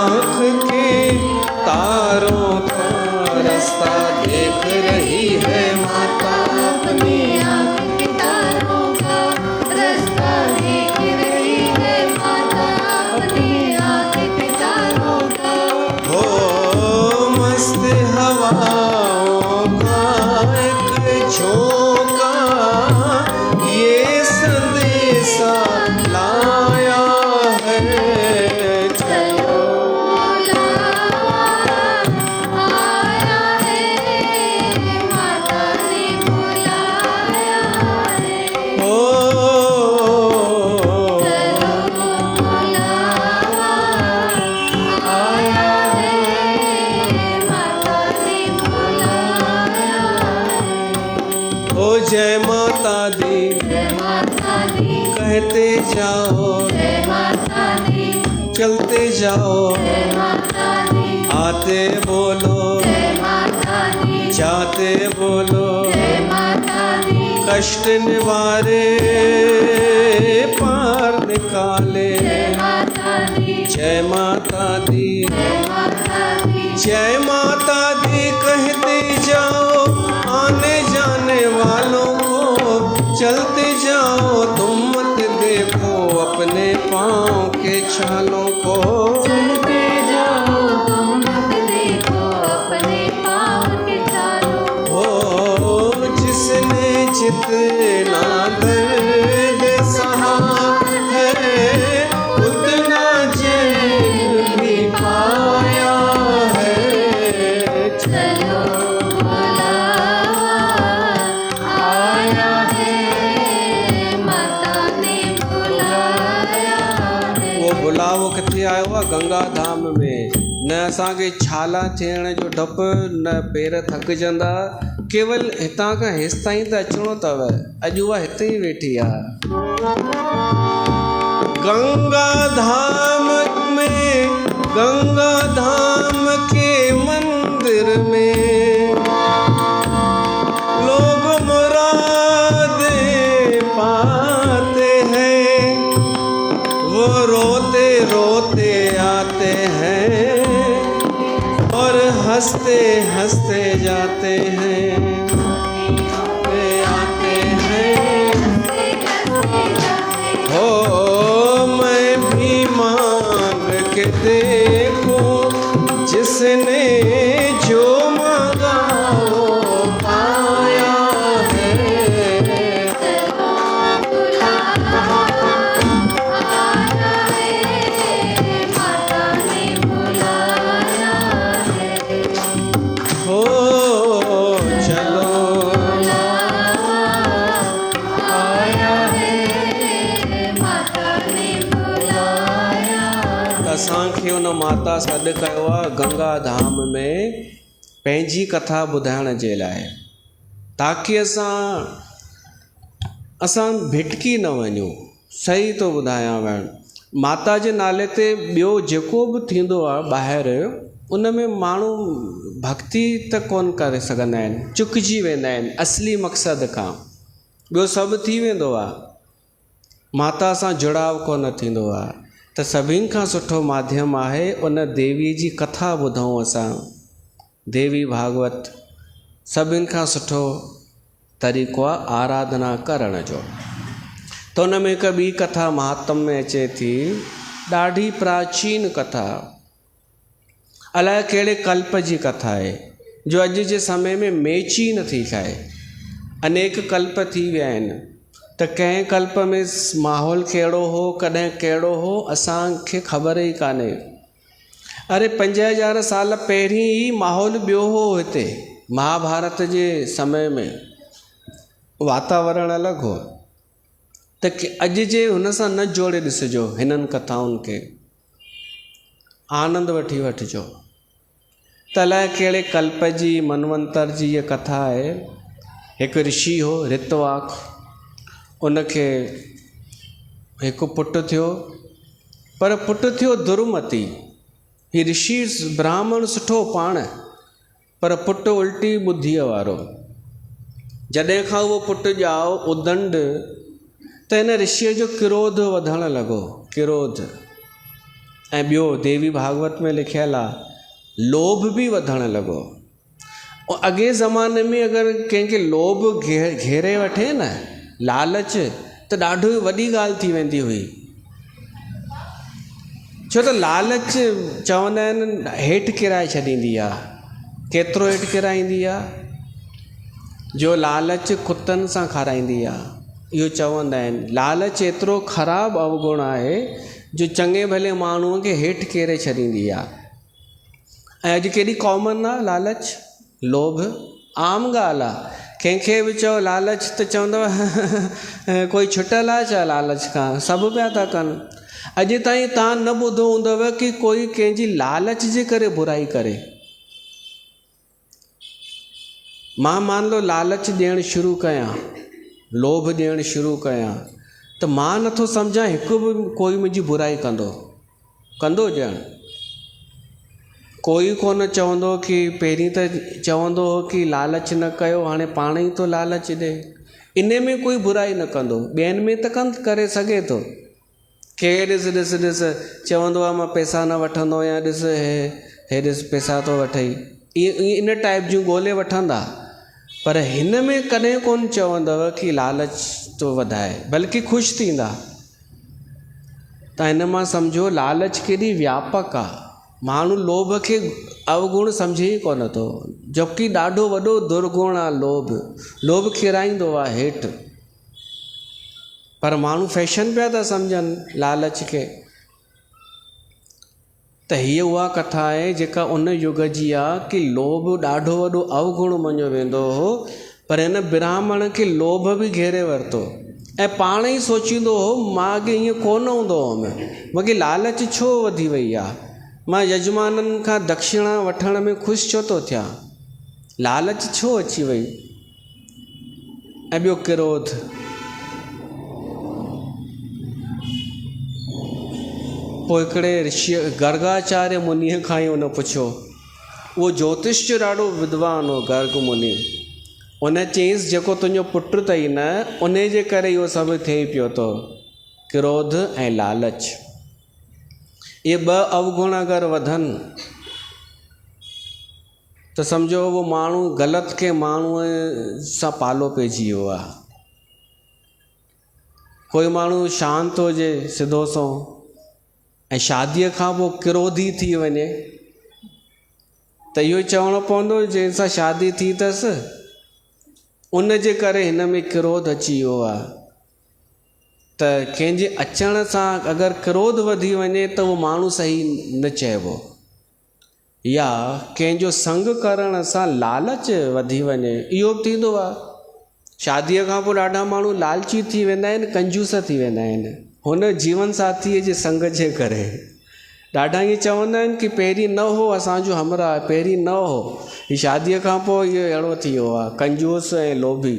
हवाओं का एक झोंका ये संदेशा लाया है। चलो बुलावा आया है, माता ने बुलाया है। ओ चलो बुलावा आया है, माता ने बुलाया है। ओ जय माता दी जय माता दी, कहते जाओ, जय माता दी, चलते जाओ, जय माता दी, आते बोलो, जय माता दी, जाते बोलो, जय माता दी, कष्ट निवारे पार निकाले। जय माता दी, जय माता दी, जय माता दी, जय माता दी कहते जाओ, आने जाने वालों को चलते जाओ, तुम मत देखो अपने पाँव के छालों को। चलते जाओ, तुम मत देखो अपने पाँव के छालों को। ओ जिसने जितना दर्द सहा है, उतना चैन भी पाया है। चलो बुलावा आया है, माता ने बुलाया है। वो बुलावो किथे आयो आहे? गंगा धाम में। न असांखे छाला थियण जो डपु, न पेर थकिजंदा, केवल हितां खां हेसि ताईं त अचिणो अथव। अॼु उहा हिते ई वेठी आहे। गंगा धाम में, गंगा धाम के मंदिर में लोग मुरादे पाते हैं, वो रोते रोते आते हैं और हंसते हंसते जाते हैं। वे आते हैं, हो मैं भी मांग के देखूं, जिसने जो मांगा वो पाया है। चलो बुलावा आया है, माता ने बुलाया है। हो चलो बुलावा आया है, माता ने बुलाया है। असांखे उन माता सॾु कयो आहे गंगा धाम में पंहिंजी कथा ॿुधाइण जे लाइ, ताकी असां भिटकी न वञूं। सही थो ॿुधायां वञ, माता जे नाले ते ॿियो जेको बि थींदो आहे ॿाहिरि, उन में माण्हू भक्ति त कोन करे सघंदा आहिनि, चुकिजी वेंदा आहिनि असली मक़सद खां। ॿियो सभु थी वेंदो आहे, माता सां जुड़ाव कोन थींदो आहे। त सभिनि खां सुठो माध्यम आहे उन देवी जी कथा ॿुधूं असां, देवी भागवत। सभिनि खां सुठो तरीक़ो आहे आराधना करण जो। त उन में हिकु ॿी कथा महात्म में अचे थी, ॾाढी प्राचीन कथा, अलाए कहिड़े कल्प जी कथा आहे, जो अॼु जे समय में मेची नथी खाए। अनेक कल्प थी विया आहिनि, त कंहिं कल्प में माहौल कहिड़ो हो, कॾहिं कहिड़ो हो, असांखे ख़बर ई कान्हे। अरे 5000 साल पहिरीं ई माहौल ॿियो हो हिते। महाभारत जे समय में वातावरण अलॻि हो, त अॼु जे हुन सां न जोड़े ॾिसिजो हिननि कथाउनि खे, आनंद वठी वठिजो। त अलाए कहिड़े कल्प जी, मनवंतर जी इहा कथा आहे। हिकु ऋषि हो ऋतवाक, उनखे हिकु पुटु थियो, पर पुटु थियो दुर्मति। हीउ ऋषि ब्राह्मण सुठो पाण, पर पुटु उल्टी ॿुद्धीअ वारो। जॾहिं खां उहो पुटु ॼाओ उदंड, त हिन ऋषिअ जो क्रोध वधणु लॻो, क्रोध। ऐं ॿियो देवी भागवत में लिखियलु आहे, लोभ बि वधणु लॻो। अॻे ज़माने में अगरि कंहिंखे लोभ घेरे वठे न, लालच, त ॾाढो वॾी ॻाल्हि थी वेंदी हुई। छो त लालच चवंदा आहिनि हेठि किराए छॾींदी आहे। केतिरो हेठि किराईंदी आहे, जो लालच कुतनि सां खाराईंदी आहे। इहो चवंदा आहिनि लालच एतिरो ख़राबु अवगुण आहे जो चङे भले माण्हूअ खे हेठि केरे छॾींदी आहे। ऐं अॼु केॾी कॉमन आहे लालच, लोभ, आम ॻाल्हि आहे। कंहिंखे बि चओ लालच त चवंदव कोई छुटल आहे छा लालच खां, सभु पिया था कनि। अॼु ताईं तव्हां न ॿुधो हूंदव कि कोई कंहिंजी लालच जे करे बुराई करे। मां मान लो लालच ॾियणु शुरू कयां, लोभ ॾियणु शुरू कयां, त मां नथो सम्झां हिकु बि कोई मुंहिंजी बुराई कंदो ॼण। कोई कोन चवंदो कि पहिरीं त चवंदो हो कि लालच न कयो, हाणे पाण ई तो लालच ॾे। इन में कोई बुराई न कंदो, ॿियनि में त करे सघे थो। के ॾिस चवंदो आहे मां पैसा न वठंदो आहियां, ॾिस हे ॾिस पैसा थो वठई, इन टाइप जूं ॻोल्हे वठंदा। पर हिन में कॾहिं कोन चवंदव कि लालच तो वधाए, बल्कि ख़ुशि थींदा। त हिन मां सम्झो लालच केॾी व्यापक आहे। माण्हू लोभ खे अवगुण सम्झे ई कोन थो, जबकि ॾाढो वॾो दुर्गुण आहे लोभ। लोभ किराईंदो आहे हेठि, पर माण्हू फैशन पिया था सम्झनि लालच खे। त हीअ उहा कथा आहे जेका उन युग जी आहे कि लोभ ॾाढो वॾो अवगुण मञियो वेंदो हो, पर हिन ब्राह्मण खे लोभ बि घेरे वरितो ऐं पाण ई सोचींदो हो मां अॻे ईअं कोन हूंदो हुअमि, मूंखे लालच छो वधी वई आहे, मां यजमाननि खां दक्षिणा वठण में ख़ुशि छो थो थियां, लालच छो अची वई। ऐं ॿियो क्रोध, पोइ हिकिड़े ऋषि गर्गाचार्य मुनीअ खां ई उन पुछियो। उहो ज्योतिष जो ॾाढो विद्वान हो गर्ग मुनि। उन चयईंसि जेको तुंहिंजो पुटु अथई न, उन जे करे इहो सभु थिए पियो थो, क्रोध ऐं लालच। इहे ॿ अवगुण अगरि वधनि त सम्झो उहो माण्हू ग़लति के माण्हूअ सां पालो पइजी वियो आहे। कोई माण्हू शांति हुजे सिधो सो ऐं शादीअ खां पोइ क्रोधी थी वञे त इहो चवणो पवंदो जंहिंसां शादी थी अथसि उन जे करे हिन में क्रोध अची वियो आहे। त कंहिंजे अचण सां अगरि क्रोध वधी वञे त उहो माण्हू सही न चइबो, या कंहिंजो संग करण सां लालच वधी वञे इहो बि थींदो आहे। शादीअ खां पोइ ॾाढा माण्हू लालची थी वेंदा आहिनि, कंजूस थी वेंदा आहिनि हुन जीवन साथीअ जे संग जे करे। ॾाढा ईअं चवंदा आहिनि कि पहिरीं न हो असांजो हमराह, पहिरीं न हो, हीअ शादीअ खां पोइ इहो अहिड़ो थी वियो आहे कंजूस ऐं लोभी।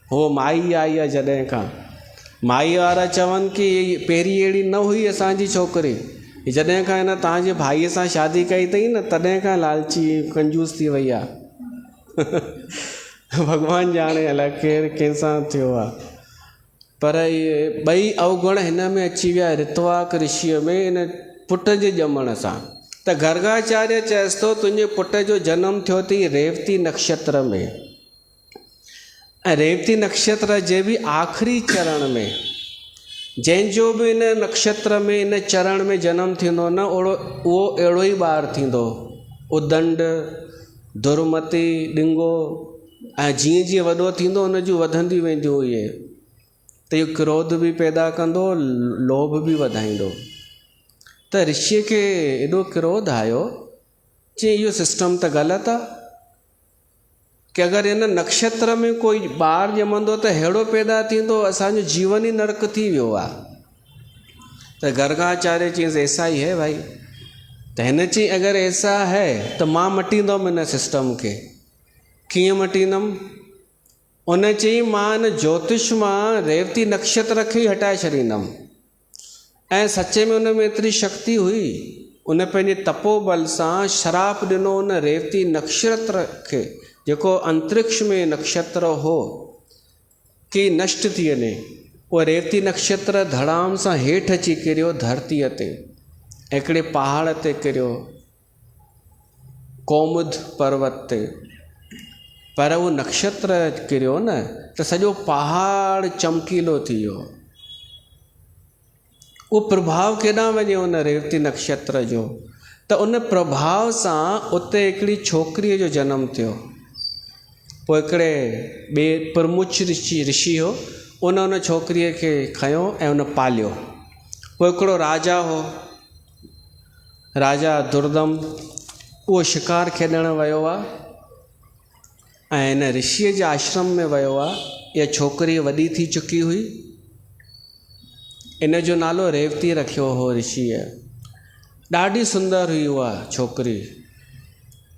हो माई आई आहे जॾहिं खां, माई वारा चवनि कि पहिरीं अहिड़ी न हुई असांजी छोकिरी, जॾहिं खां हिन तव्हांजे भाईअ सां शादी कई अथई न तॾहिं खां लालची कंजूस थी वई आहे। भॻवानु ॼाणे अलाए केरु कंहिंसां थियो आहे। पर इहे ॿई अवगुण हिन में अची विया ऋतवाक ऋषिअ में इन पुट जे ॼमण सां। त गर्गाचार्य चएसि थो तुंहिंजे पुट जो जनमु थियो अथई रेवती नक्षत्र में, ऐं रेवती नक्षत्र जे बि आख़िरी चरण में, जंहिंजो बि इन नक्षत्र में इन चरण में जनमु थींदो न उहो अहिड़ो ई ॿारु थींदो, उदंड, दुर्मति, ॾिंगो, ऐं जीअं जीअं वॾो थींदो उन जूं वधंदियूं वेंदियूं इहे। त इहो क्रोध बि पैदा कंदो, लोभ बि वधाईंदो। त ऋषिअ खे एॾो क्रोध आयो चई इहो सिस्टम त ग़लति आहे कि अगरि इन नक्षत्र में कोई ॿारु ॼमंदो त अहिड़ो पैदा थींदो, असांजो जीवन ई नर्क थी वियो आहे। त गर्गाचार्य चयईंसि ऐसा ही है भाई। त हिन चई अगरि ऐसा है त मां मटींदुमि इन सिस्टम खे। कीअं मटींदुमि? उन चई मां इन ज्योतिष मां रेवती नक्षत्र खे ई हटाए छॾींदुमि। ऐं सचे में उन में एतिरी शक्ति हुई, उन पंहिंजे तपोबल सां श्राप ॾिनो उन रेवती नक्षत्र खे, जेको अंतरिक्ष में नक्षत्र हो, कि नष्ट थी वञे। उहो रेवती नक्षत्र धड़ाम सां हेठि अची किरियो धरतीअ ते, हिकिड़े पहाड़ ते किरियो, कौमुद पर्वत ते। पर उहो नक्षत्र किरियो न त सॼो पहाड़ चमकीलो थी वियो। उहो प्रभाव केॾांहुं वञे उन रेवती नक्षत्र जो, त उन प्रभाव सां उते हिकिड़ी छोकिरीअ जो जनमु थियो। पोइ हिकिड़े ॿिए प्रमुख ऋषि हो, उन छोकिरीअ खे खयो ऐं उन पालियो। पोइ हिकिड़ो राजा हो, राजा दुर्दम, उहो शिकार खेॾणु वियो आहे ऐं हिन ऋषिअ जे आश्रम में वियो आहे। इहा छोकिरी वॾी थी चुकी हुई, इन जो नालो रेवती रखियो हो ऋषिअ। ॾाढी सुंदर हुई उहा छोकिरी।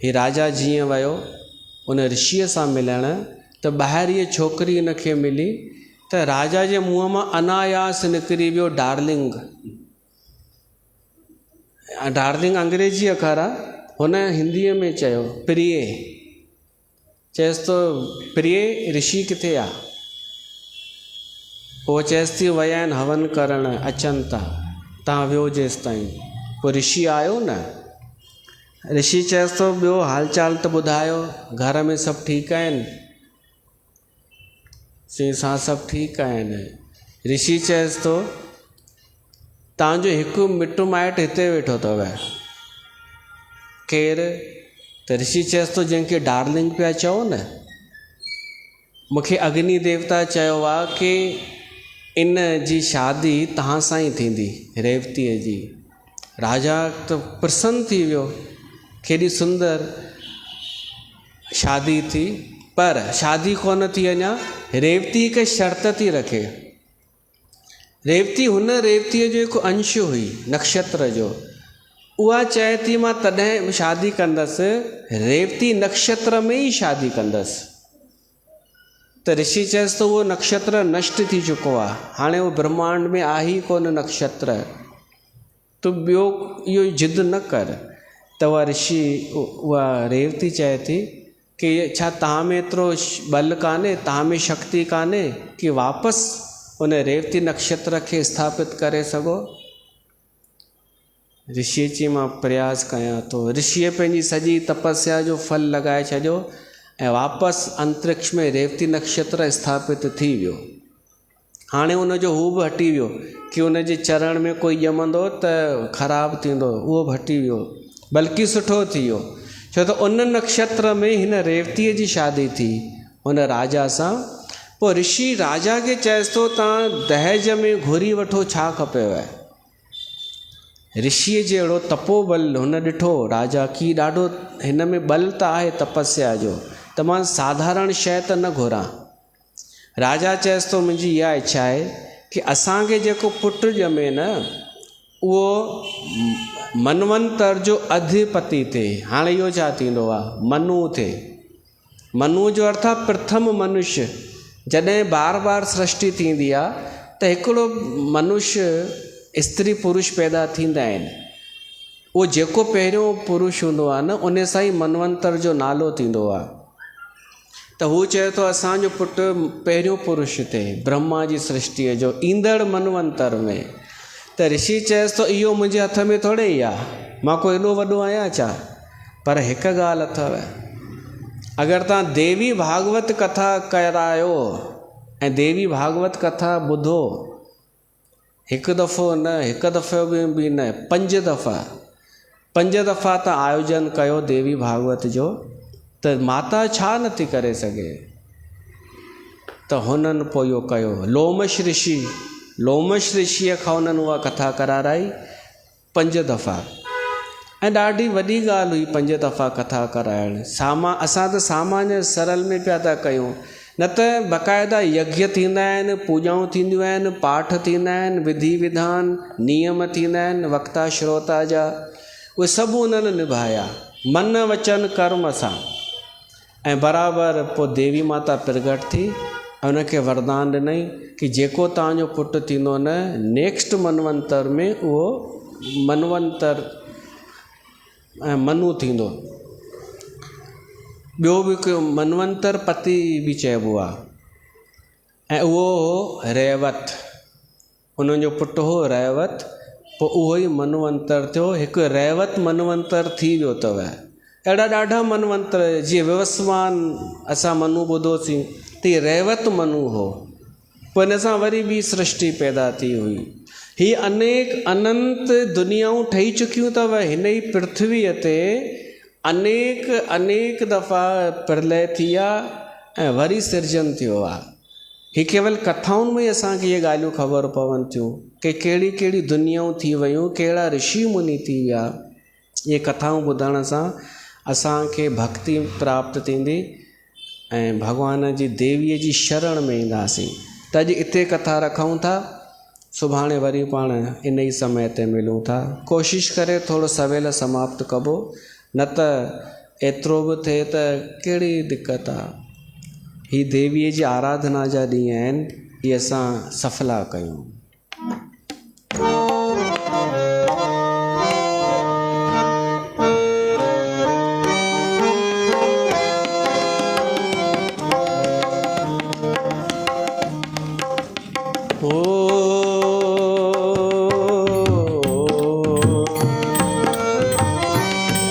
हीउ राजा जीअं वियो उन ऋषिअ सां मिलणु, त ॿाहिरि इहा छोकिरी हिनखे मिली, त राजा जे मुंहं मां अनायास निकिरी वियो डार्लिंग। डार्लिंग अंग्रेजी अखर आहे, हुन हिंदीअ में चयो प्रिय। चएसि थो प्रिय ऋषि किथे आहे? पोइ चएसि थी विया आहिनि हवन करणु, अचनि था, तव्हां वियो जेसि ताईं। पोइ ऋषि आयो न, ऋषि चएसि थो ॿियो हालचाल त ॿुधायो, घर में सभु ठीकु आहिनि? चई सां सभु ठीकु आहिनि। ऋषि चएसि थो तव्हांजो हिकु मिटु माइटु हिते वेठो अथव, केरु? त ऋषि चएसि थो जंहिंखे डार्लिंग पिया चओ न, मूंखे अग्नि देवता चयो आहे कि इन जी शादी तव्हां सां ई थींदी, रेवतीअ जी। राजा त प्रसन्न थी वियो, केॾी सुंदर शादी थी। पर शादी कोन थी अञा, रेवती हिकु शर्त थी रखे। रेवती हुन रेवतीअ जो हिकु अंश हुई नक्षत्र जो, उहा चए थी मां तॾहिं शादी कंदसि, रेवती नक्षत्र में ई शादी कंदसि। त ऋषि चएसि तो उहो नक्षत्र नष्ट थी चुको आहे, हाणे उहो ब्रह्मांड में आहे ई कोन नक्षत्र, तूं ॿियो इहो जिद न कर। त उहा रेवती चए थी कि छा तव्हां में एतिरो बल कान्हे, तव्हां में शक्ति कान्हे कि वापसि उन रेवती नक्षत्र खे स्थापित करे सघो? ऋषि चई मां प्रयास कयां थो। ऋषिअ पंहिंजी सॼी तपस्या जो फल लॻाए छॾियो ऐं वापसि अंतरिक्ष में रेवती नक्षत्र स्थापित थी वियो। हाणे उनजो हू बि हटी वियो कि उन जे चरण में कोई ॼमंदो त ख़राबु थींदो, उहो बि हटी वियो, बल्कि सुठो थी वियो। छो त उन नक्षत्र में हिन रेवतीअ जी शादी थी हुन राजा सां। पोइ ऋषि राजा खे चएसि थो तव्हां दहेज में घुरी वठो, छा खपेव? ऋषिअ जे अहिड़ो तपोबल हुन ॾिठो राजा की ॾाढो हिन में बल त आहे तपस्या जो, त मां साधारण शइ त न घुरां। राजा चएसि थो मुंहिंजी इहा इच्छा आहे कि असांखे जेको पुटु ॼमे न, उहो मनवंतर जो अधिपति थिए। हाणे इहो छा थींदो आहे? मनु थिए। मनु जो अर्थ आहे प्रथम मनुष्य। जॾहिं बार बार सृष्टि थींदी आहे त हिकिड़ो मनुष्य स्त्री पुरुष पैदा थींदा आहिनि, उहो जेको पहिरियों पुरुष हूंदो आहे न, उन सां ई मनवंतर जो नालो थींदो आहे। त हू चए थो असांजो पुटु पहिरियों पुरुष थिए ब्रह्मा जी सृष्टिअ जो ईंदड़ मनवंतर में। त ऋषि चएसि थो इहो मुंहिंजे हथ में थोरे ई आहे, मां कोई एॾो वॾो आहियां छा? पर हिकु ॻाल्हि अथव, अगरि तव्हां देवी भागवत कथा करायो ऐं देवी भागवत कथा ॿुधो, हिकु दफ़ो न, हिकु दफ़ो बि न, 5 दफ़ा तव्हां आयोजन कयो देवी भागवत जो, त माता छा नथी करे सघे? त हुननि पोइ इहो कयो। लोमश ऋषिअ खां हुननि उहा कथा कराराई 5 दफ़ा। ऐं ॾाढी वॾी ॻाल्हि हुई 5 दफ़ा कथा कराइण। असां त सामान्य सरल में पिया था कयूं, न त बाक़ाइदा यज्ञ थींदा आहिनि, पूॼाऊं थींदियूं आहिनि, पाठ थींदा आहिनि, विधि विधान नियम थींदा आहिनि वक्ता श्रोता जा, उहे सभु उन्हनि निभाया मन वचन कर्म सां। ऐं बराबरि पोइ देवी माता प्रगट थी ऐं उनखे वरदान ॾिनई कि जेको तव्हांजो पुटु थींदो न, नेक्स्ट मनवंतर में उहो मनवंतर ऐं मनु थींदो। ॿियो बि हिकु मनवंतर पति बि चइबो आहे, ऐं उहो हो रेवत। उन्हनि जो पुटु हो रेवत, पोइ उहो ई मनवंतर थियो। हिकु रेवत मनवंतर थी वियो अथव। अहिड़ा ॾाढा मनवंतर, जीअं विवस्वान असां मनु ॿुधोसीं, त रेवत मनु हो। पोइ हिन सां वरी ॿी सृष्टि पैदा थी हुई। ही अनेक अनंत दुनियाऊं ठही चुकियूं अथव हिन ई पृथ्वीअ ते। अनेक अनेक दफ़ा प्रलय थी आहे ऐं वरी सिरजन थियो आहे। ही केवल कथाउनि में असांखे इहे ॻाल्हियूं ख़बर पवनि थियूं कि कहिड़ी कहिड़ी दुनियाऊं थी वियूं, कहिड़ा ऋषि मुनि थी विया। इहे कथाऊं ॿुधण सां असांखे भक्ति प्राप्त थींदी ऐं भॻवान जी देवीअ जी शरण में ईंदासीं। त अॼु हिते कथा रखूं था, सुभाणे वरी पाण इन ई समय ते मिलूं था। कोशिशि करे थोरो सवेल समाप्त कबो, न त एतिरो बि थिए त कहिड़ी दिक़त आहे। ही देवीअ जी आराधना जा ॾींहं आहिनि, इहे असां सफला कयूं।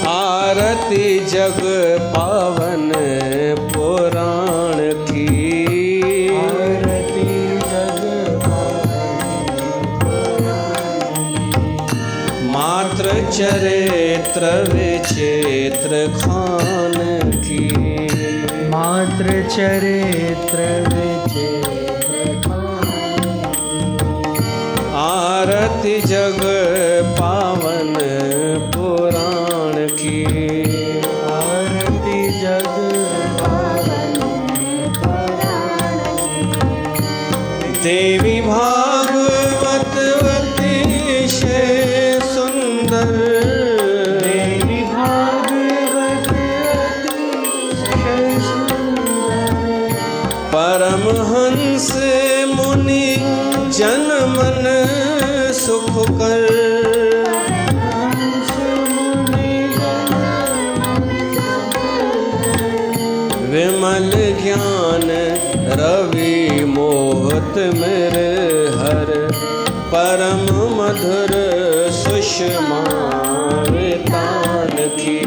आरती जग पावन पुराण की, आरती जग मात्र चरित्र विचित्र खान की, मात्र चरित्र विचित्र खान। आरती जग पावन पुराण की, आरती जग पावन पुराण की। देवी भागवत अतिशय सुंदर, देवी भागवत अतिशय सुंदर। परमहंस मुनि जन मन सुख कर, विमल ज्ञान रवि मोहत मेरे हर, परम मधुर सुषमा तान की।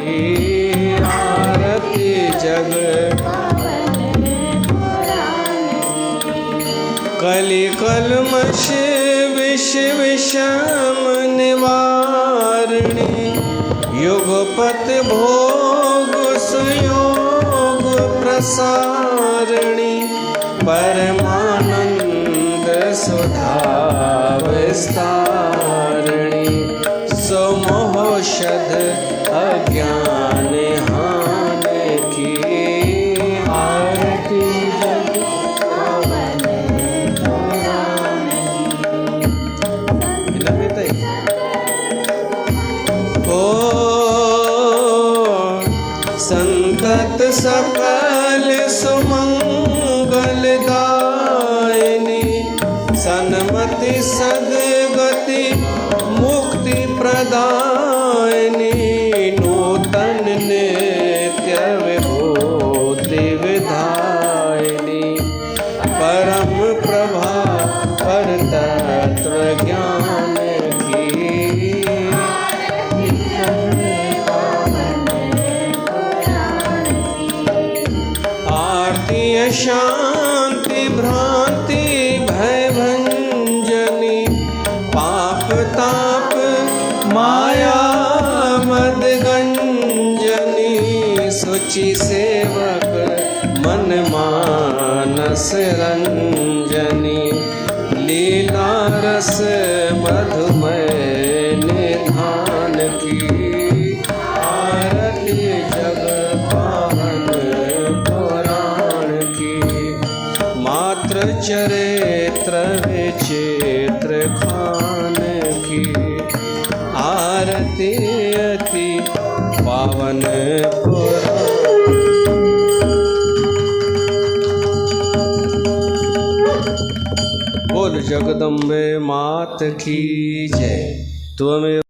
आरती जग कलि कलमश विष विषम निवारिणी, युगपत भोग सुयोग प्रसारिणी, परमानंद सुधा विस्तारिणी, सुमोषध अज्ञान हान की। आरती जग पावन पुराण की। ओ संतत सकल सुमंगल दायिनी, सन्मति सद्गति मुक्ति प्रदायिनी, नूतन नित्य विभूति विधायिनी, परम प्रभा पर तत्व ज्ञान की। आरती शांति भ्रांति भय भंजनी, पाप ताप माया मद गंजनी, सुचि सेवक मन मानस रंजनी, लीला रस मधुमय निधान की। आरती जग पावन पुराण की, मात्र चरित्र विचित्र खान की। आरती अति पावन पुराण। बोल जगदम्बे मात की जय। त्वमेव